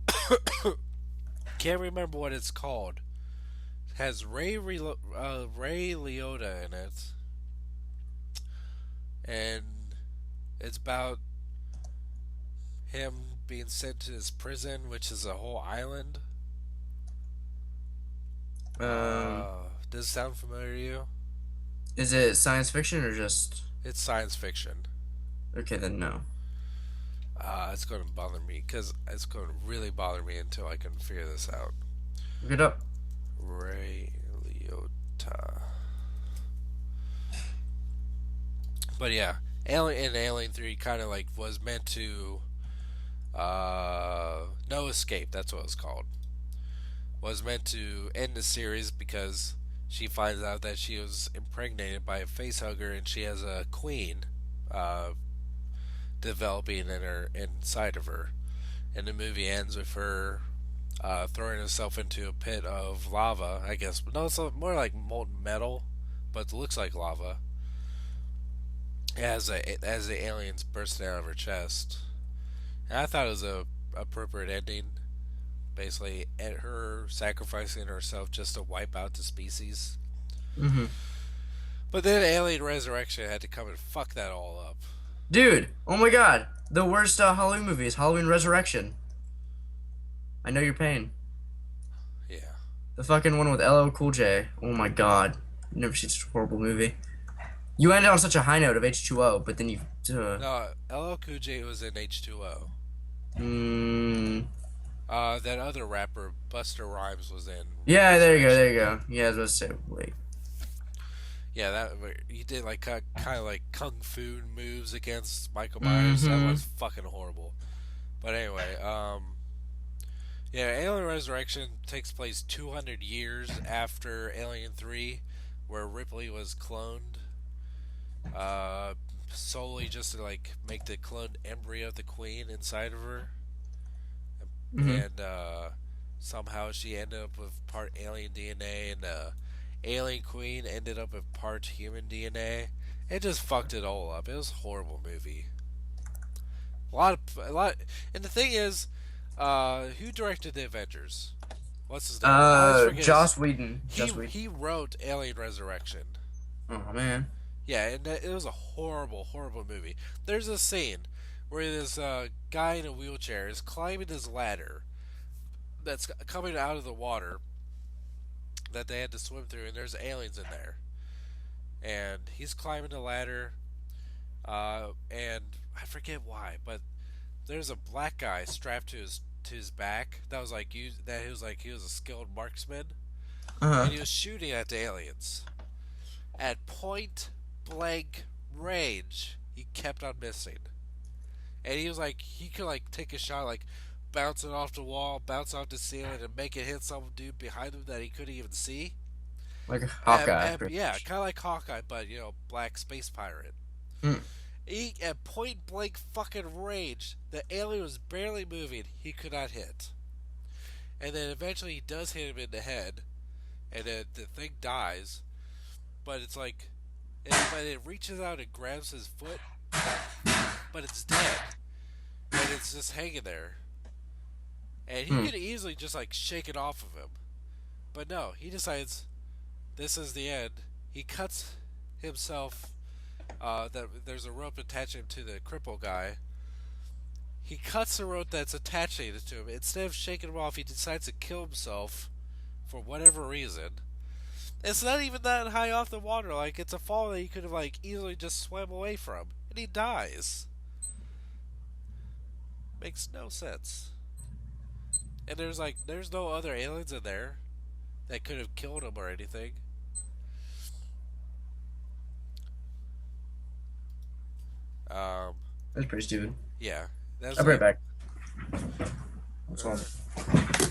S1: can't remember what it's called. It has Ray Liotta in it, and it's about him being sent to his prison, which is a whole island.
S2: Um,
S1: Does it sound familiar to you?
S2: is it science fiction or just
S1: It's science fiction.
S2: okay? Then no.
S1: It's going to bother me because it's going to really bother me until I can figure this out.
S2: Look it up.
S1: Ray Liotta. But yeah, Alien 3 kind of like was meant to No Escape. That's what it's called. Was meant to end the series because she finds out that she was impregnated by a facehugger and she has a queen uh, developing inside of her. And the movie ends with her throwing herself into a pit of lava. I guess no, it's more like molten metal, but it looks like lava. As the aliens bursting out of her chest. And I thought it was a appropriate ending. Basically, at her sacrificing herself just to wipe out the species.
S2: Mm-hmm.
S1: But then Alien Resurrection had to come and fuck that all up.
S2: Dude, oh my god, the worst Halloween movie is Halloween Resurrection. I Know Your Pain.
S1: Yeah.
S2: The fucking one with LL Cool J. Oh my god. Never seen such a horrible movie. You ended on such a high note of H2O, but then you.
S1: No, LL Cool J was in H2O.
S2: Mm,
S1: That other rapper, Buster Rhymes, was in
S2: yeah, there you go, there
S1: Resurrection.
S2: you go. Yeah, I was about to say, wait.
S1: Yeah, that he did like kind of like kung fu moves against Michael Myers. That
S2: Mm-hmm.
S1: was fucking horrible. But anyway, yeah, Alien Resurrection takes place 200 years after Alien 3, where Ripley was cloned, uh, solely just to like make the cloned embryo of the Queen inside of her,
S2: Mm-hmm.
S1: and somehow she ended up with part alien DNA, and Alien Queen ended up with part human DNA. It just fucked it all up. It was a horrible movie. A lot, and the thing is, who directed the Avengers? What's his name? I always forget his.
S2: Joss Whedon.
S1: He
S2: Joss Whedon.
S1: he wrote Alien Resurrection.
S2: Oh man.
S1: Yeah, and it was a horrible, horrible movie. There's a scene where this guy in a wheelchair is climbing this ladder that's coming out of the water that they had to swim through, and there's aliens in there. And he's climbing the ladder, and I forget why, but there's a black guy strapped to his back that was like he was a skilled marksman,
S2: Uh-huh.
S1: and he was shooting at the aliens at point blank range. He kept on missing, and he was like he could like take a shot like bounce it off the wall, bounce off the ceiling, and make it hit some dude behind him that he couldn't even see.
S2: Like a Hawkeye, pretty
S1: Yeah,
S2: much.
S1: kind of like Hawkeye, but black space pirate.
S2: Mm.
S1: He at point blank fucking range, the alien was barely moving. He could not hit, and then eventually he does hit him in the head, and then the thing dies. But it's like, but it reaches out and grabs his foot, but it's dead, and it's just hanging there. And he
S2: Mm.
S1: could easily just like shake it off of him, but no, he decides this is the end. He cuts himself. That there's a rope attaching him to the cripple guy. He cuts the rope that's attaching it to him. Instead of shaking him off, he decides to kill himself for whatever reason. It's not even that high off the water. Like it's a fall that he could have like easily just swam away from, and he dies. Makes no sense. And there's no other aliens in there that could have killed him or anything. Um,
S2: That's pretty stupid.
S1: yeah, that's
S2: I'll be right
S1: like,
S2: back. What's wrong?
S1: uh,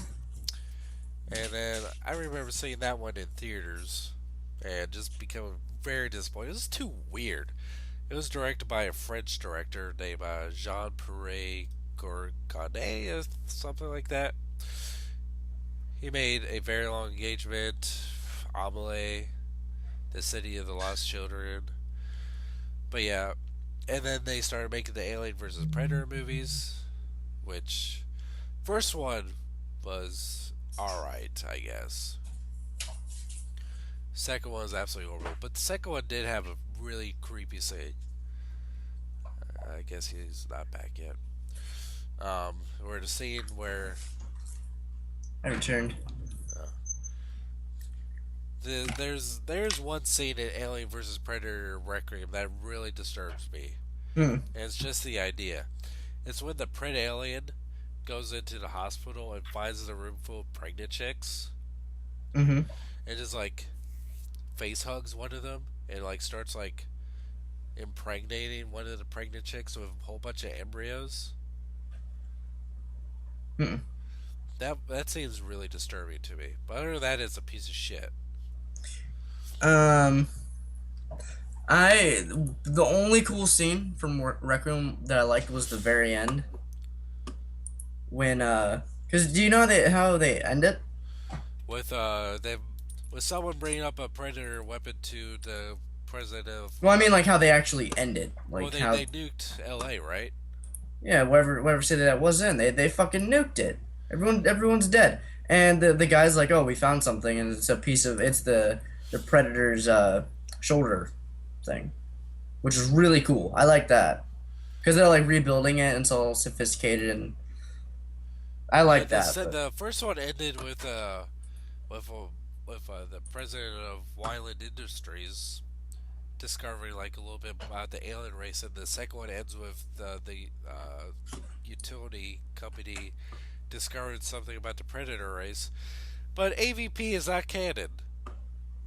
S1: and then I remember seeing that one in theaters and just becoming very disappointed. It was too weird. It was directed by a French director named Jean-Pierre Gourganet, or something like that. He made A Very Long Engagement, Amelie, The City of the Lost Children. But yeah, and then they started making the Alien versus Predator movies, which first one was alright, I guess. Second one was absolutely horrible, but the second one did have a really creepy scene. I guess he's not back yet. Where the scene where
S2: I returned.
S1: uh, there's one scene in Alien vs Predator Requiem that really disturbs me,
S2: Mm.
S1: and it's just the idea. It's when the pred alien goes into the hospital and finds the room full of pregnant chicks,
S2: Mm-hmm.
S1: and just like face hugs one of them and like starts like impregnating one of the pregnant chicks with a whole bunch of embryos.
S2: Mm.
S1: That seems really disturbing to me. But other than that, it's a piece of shit.
S2: Um, I the only cool scene from Requiem that I liked was the very end when because do you know how they end it?
S1: With them, with someone bringing up a predator weapon to the president of
S2: Well, I mean like how they actually end it,
S1: well,
S2: like
S1: they
S2: how
S1: nuked L.A. right?
S2: yeah, whatever city that was in, they fucking nuked it. Everyone's dead, and the guy's like, oh, we found something, and it's the predator's shoulder thing, which is really cool. I like that because they're like rebuilding it and it's all sophisticated and I
S1: Yeah,
S2: like that, but
S1: the first one ended with the president of Wyland Industries discovering like a little bit about the alien race, and the second one ends with the utility company discovering something about the predator race. But AVP is not canon.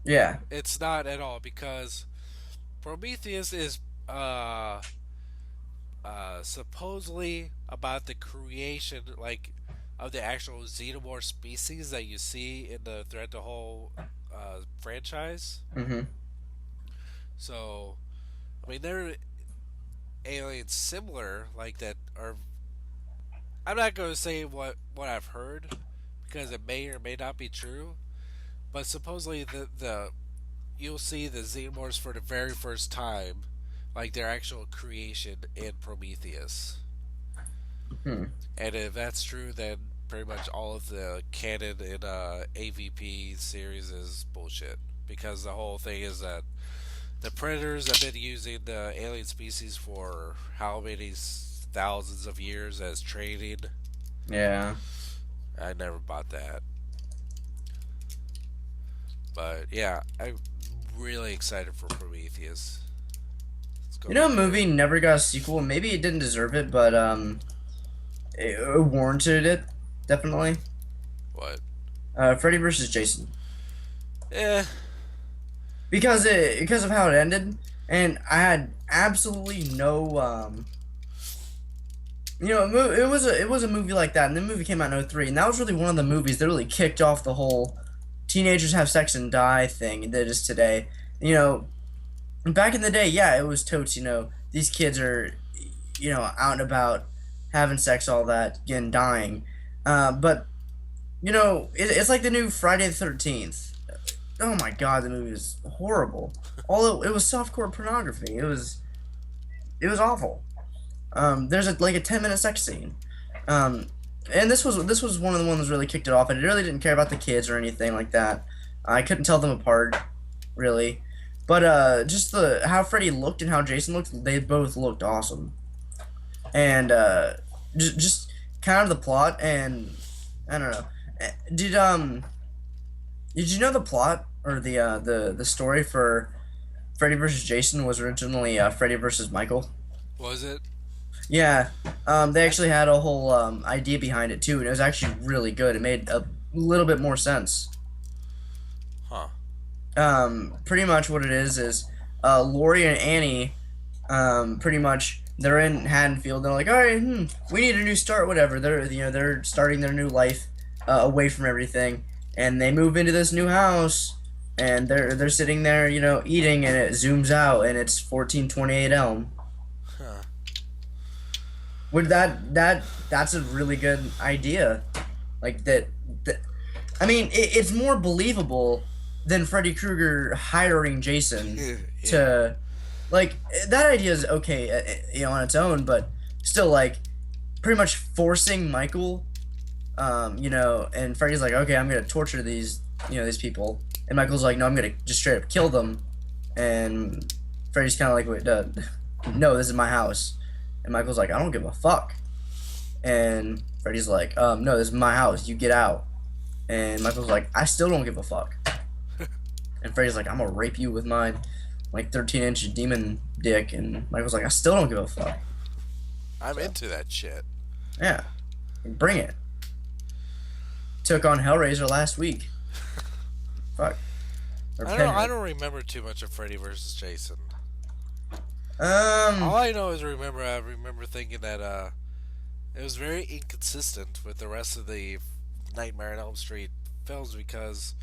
S2: yeah.
S1: It's not at all because Prometheus is uh supposedly about the creation like of the actual xenomorph species that you see in the throughout the whole franchise.
S2: Hmm.
S1: So I mean, there are aliens similar like that are. I'm not going to say what I've heard because it may or may not be true. But supposedly the you'll see the xenomorphs for the very first time, like their actual creation in Prometheus.
S2: Hmm.
S1: And if that's true, then pretty much all of the canon in AVP series is bullshit. Because the whole thing is that the predators have been using the alien species for how many thousands of years as training.
S2: Yeah.
S1: I never bought that. But yeah, I'm really excited for Prometheus. It's
S2: You
S1: gonna
S2: know,
S1: be
S2: a
S1: good.
S2: movie never got a sequel. Maybe it didn't deserve it, but it warranted it definitely.
S1: What?
S2: Freddy versus Jason,
S1: Eh.
S2: because of how it ended, and I had absolutely no it was a movie like that, and the movie came out in '03, and that was really one of the movies that really kicked off the whole teenagers have sex and die thing that is today. You know, back in the day, yeah, it was totes. These kids are, out and about, having sex, all that, and dying. But it's like the new Friday the 13th. Oh my God, the movie was horrible. Although it was softcore pornography, it was awful. There's like a 10-minute sex scene. Um, and this was one of the ones that really kicked it off, and it really didn't care about the kids or anything like that. I couldn't tell them apart, really. But just the how Freddy looked and how Jason looked, they both looked awesome. And just kind of the plot, and I don't know. Did you know the plot or the story for Freddy versus Jason was originally Freddy versus Michael?
S1: Was it?
S2: Yeah, they
S1: I.
S2: actually had a whole idea behind it too, and it was actually really good. It made a little bit more sense.
S1: Huh.
S2: Pretty much what it is Lori and Annie, pretty much they're in Haddonfield. They're like, all right, we need a new start, whatever. They're starting their new life away from everything, and they move into this new house, and they're sitting there, eating, and it zooms out, and it's 1428 Elm.
S1: Huh.
S2: Would that's a really good idea. Like that I mean, it's more believable than Freddy Krueger hiring Jason
S1: Yeah.
S2: to like that idea is okay, on its own, but still like pretty much forcing Michael, and Freddy's like, okay, I'm gonna torture these people, and Michael's like, no, I'm gonna just straight up kill them, and Freddy's kind of like, wait, no, this is my house, and Michael's like, I don't give a fuck, and Freddy's like, no, this is my house, you get out, and Michael's like, I still don't give a fuck, and Freddy's like, I'm gonna rape you with my like 13-inch demon dick, and Michael's like, I still don't give a fuck.
S1: I'm
S2: So
S1: into that shit.
S2: yeah, bring it. Took on Hellraiser last week. Fuck. Or
S1: I don't know. I
S2: Pinhead.
S1: don't remember too much of Freddy versus Jason.
S2: Um,
S1: All I know is I remember thinking that it was very inconsistent with the rest of the Nightmare on Elm Street films because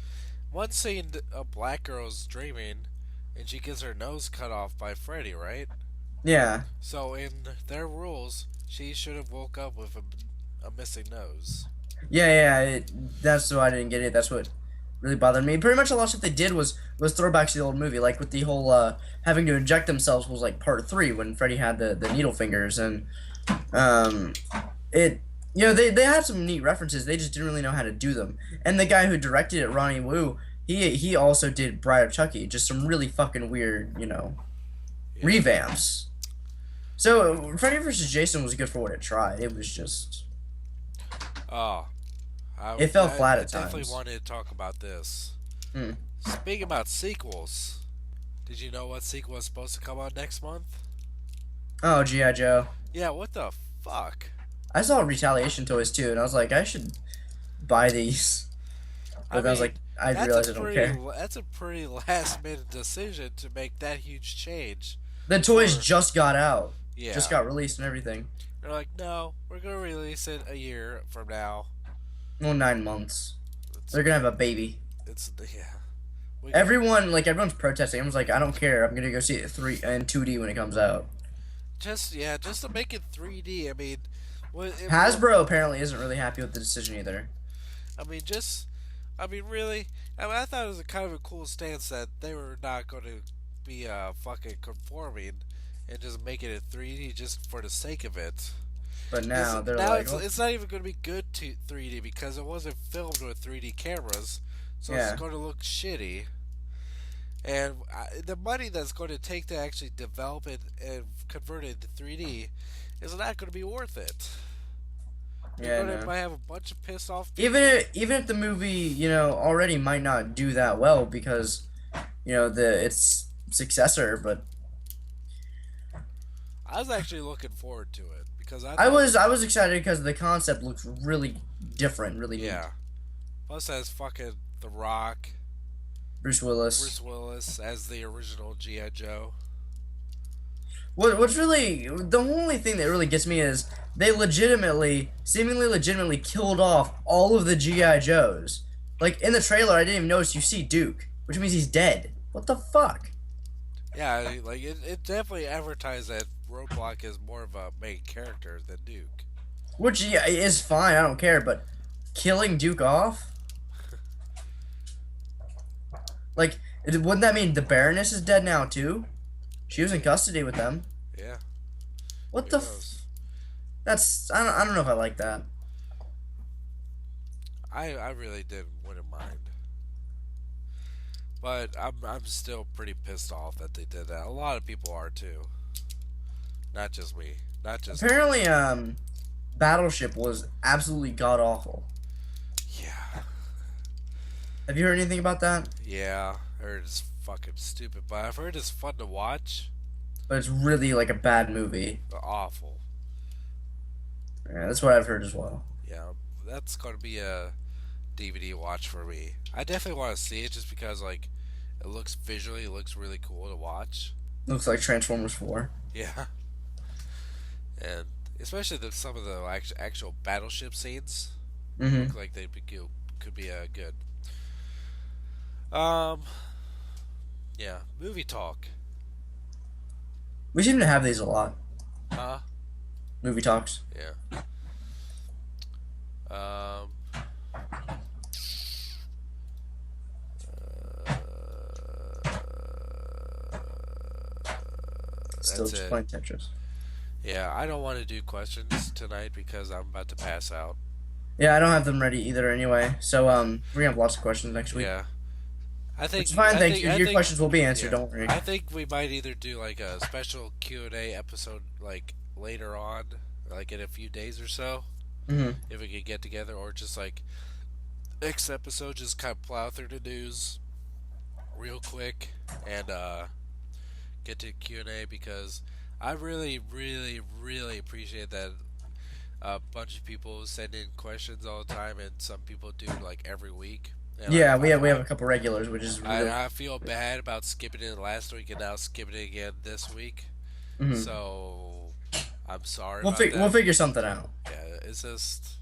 S1: one scene a black girl's dreaming and she gets her nose cut off by Freddy, right?
S2: yeah.
S1: So in their rules, she should have woke up with a missing nose.
S2: That's why I didn't get it. That's what really bothered me. Pretty much a lot of stuff they did was throwbacks to the old movie, like with the whole having to inject themselves was like part three when Freddy had the needle fingers, and um, it they had some neat references. They just didn't really know how to do them. And the guy who directed it, Ronnie Wu, he also did Bride of Chucky, just some really fucking weird,
S1: Yeah.
S2: revamps. So Freddy vs. Jason was good for what it tried. It was just
S1: Oh,
S2: It fell flat
S1: I
S2: at
S1: definitely
S2: times.
S1: wanted to talk about this.
S2: Hmm.
S1: Speaking about sequels, did you know what sequel was supposed to come out next month?
S2: Oh, GI Joe.
S1: Yeah, what the fuck?
S2: I saw Retaliation toys too, and I was like, I should buy these.
S1: I
S2: But then I was
S1: mean,
S2: like, I realized I don't care.
S1: that's a pretty last minute decision to make that huge change.
S2: The toys
S1: For
S2: just got out, just
S1: yeah,
S2: got released and everything.
S1: they're like, no, we're gonna release it a year from now.
S2: Well, 9 months.
S1: It's
S2: They're gonna have a baby.
S1: it's yeah, we got
S2: Everyone's protesting. Everyone's like, I don't care. I'm gonna go see it 2D when it comes out.
S1: just to make it 3D. I mean, what
S2: Hasbro apparently isn't really happy with the decision either.
S1: I mean, I mean, really. I mean, I thought it was a kind of a cool stance that they were not going to be fucking conforming and just making it 3D just for the sake of it.
S2: But
S1: Because
S2: now they're
S1: now
S2: like, oh,
S1: it's not even going to be good to 3D because it wasn't filmed with 3D cameras, so it's
S2: yeah.
S1: going to look shitty. And the money that's going to take to actually develop it and convert it into 3D is not going to be worth it. You're
S2: Yeah,
S1: going to
S2: no.
S1: might have a bunch of pissed off
S2: Even
S1: people.
S2: even if the movie, already might not do that well because, the its successor, but
S1: I was actually looking forward to it because I
S2: I
S1: thought,
S2: was I was excited because the concept looks really different, really neat.
S1: yeah. Plus, as fucking The Rock,
S2: Bruce Willis.
S1: Bruce Willis as the original G.I. Joe.
S2: What's really the only thing that really gets me is they seemingly legitimately killed off all of the GI Joes. Like in the trailer, I didn't even notice you see Duke, which means he's dead. What the fuck?
S1: Yeah, like it definitely advertised that Roadblock is more of a main character than Duke.
S2: Which, yeah, is fine. I don't care, but killing Duke off, like, wouldn't that mean the Baroness is dead now too? She was in custody with them.
S1: Yeah,
S2: What
S1: who
S2: the?
S1: knows?
S2: That's I don't know if I like that.
S1: I really wouldn't mind, but I'm still pretty pissed off that they did that. A lot of people are too, not just me, not just
S2: Apparently, Battleship was absolutely god awful.
S1: yeah.
S2: Have you heard anything about that?
S1: Yeah, I heard it's fucking stupid, but I've heard it's fun to watch.
S2: But it's really like a bad movie.
S1: But awful.
S2: Yeah, that's what I've heard as well.
S1: Yeah, that's gonna be a DVD watch for me. I definitely want to see it just because like it looks really cool to watch.
S2: Looks like Transformers 4.
S1: Yeah, and especially some of the actual battleship scenes
S2: Mm-hmm.
S1: look like they could be good. Um, yeah, movie talk.
S2: We seem to have these a lot.
S1: Huh?
S2: Movie talks.
S1: Yeah. Um.
S2: Still
S1: That's
S2: just
S1: it.
S2: playing Tetris.
S1: Yeah, I don't want to do questions tonight because I'm about to pass out.
S2: Yeah, I don't have them ready either anyway. So we're gonna have lots of questions next week.
S1: Yeah,
S2: Which is fine, thanks. Your questions will be answered,
S1: yeah,
S2: don't worry.
S1: I think we might either do like a special Q&A episode like later on, like in a few days or so,
S2: Mm-hmm.
S1: if we could get together, or just like next episode, just kind of plow through the news real quick and get to Q&A because I really, really, really appreciate that a bunch of people send in questions all the time, and some people do like every week. And
S2: Yeah, we have a couple regulars, which is really.
S1: I feel bad about skipping it last week and now skipping it again this week.
S2: Mm-hmm.
S1: So I'm sorry
S2: We'll
S1: about
S2: we'll
S1: that.
S2: figure something out.
S1: Yeah, it's just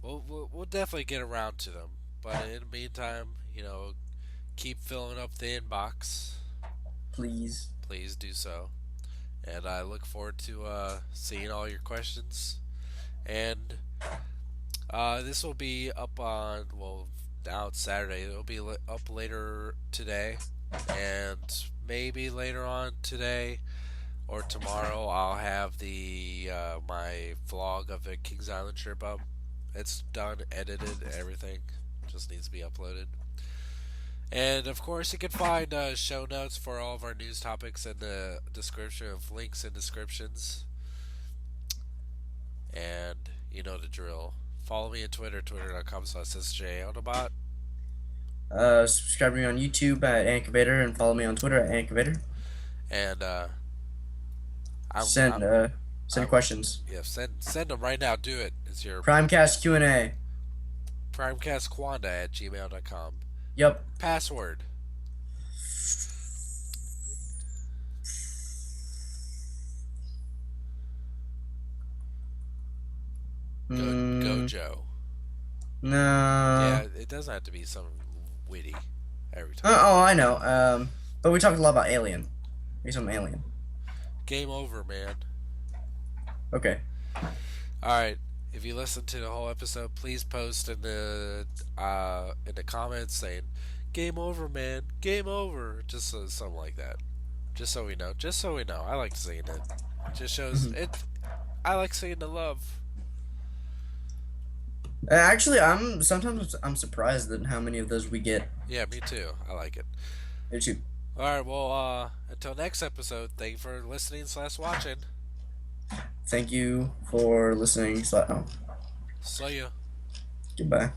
S1: we'll definitely get around to them. But in the meantime, keep filling up the inbox.
S2: Please.
S1: Please do so. And I look forward to seeing all your questions. And this will be up on, well, now it's Saturday. It'll be up later today. And maybe later on today or tomorrow I'll have the my vlog of the Kings Island trip up. It's done, edited, everything. Just needs to be uploaded. And of course, you can find show notes for all of our news topics in the description of links and descriptions. And you know the drill. Follow me on Twitter, twitter.com/SJAutobot.
S2: Subscribe to me on YouTube at Incubator and follow me on Twitter at Incubator.
S1: And I'm,
S2: Send
S1: I'm,
S2: uh
S1: I
S2: send
S1: will.
S2: questions.
S1: Yeah, send them right now. Do it. It's your
S2: Primecast Q&A.
S1: primecastquanda@gmail.com.
S2: Yep.
S1: Password. Go
S2: Mm,
S1: Joe.
S2: no.
S1: Yeah, it doesn't have to be some witty every time.
S2: Oh, I know. But we talked a lot about Alien. Maybe some Alien.
S1: Game over, man.
S2: Okay.
S1: All right. If you listen to the whole episode, please post in the comments saying "Game over, man. Game over." Just something like that. Just so we know. Just so we know. I like seeing it. Just shows
S2: Mhm.
S1: it. I like seeing the love.
S2: Actually, I'm surprised at how many of those we get.
S1: Yeah, me too. I like it.
S2: YouTube.
S1: All right. Well, until next episode. Thank you for listening/watching.
S2: Thank you for listening. Oh,
S1: See ya.
S2: goodbye.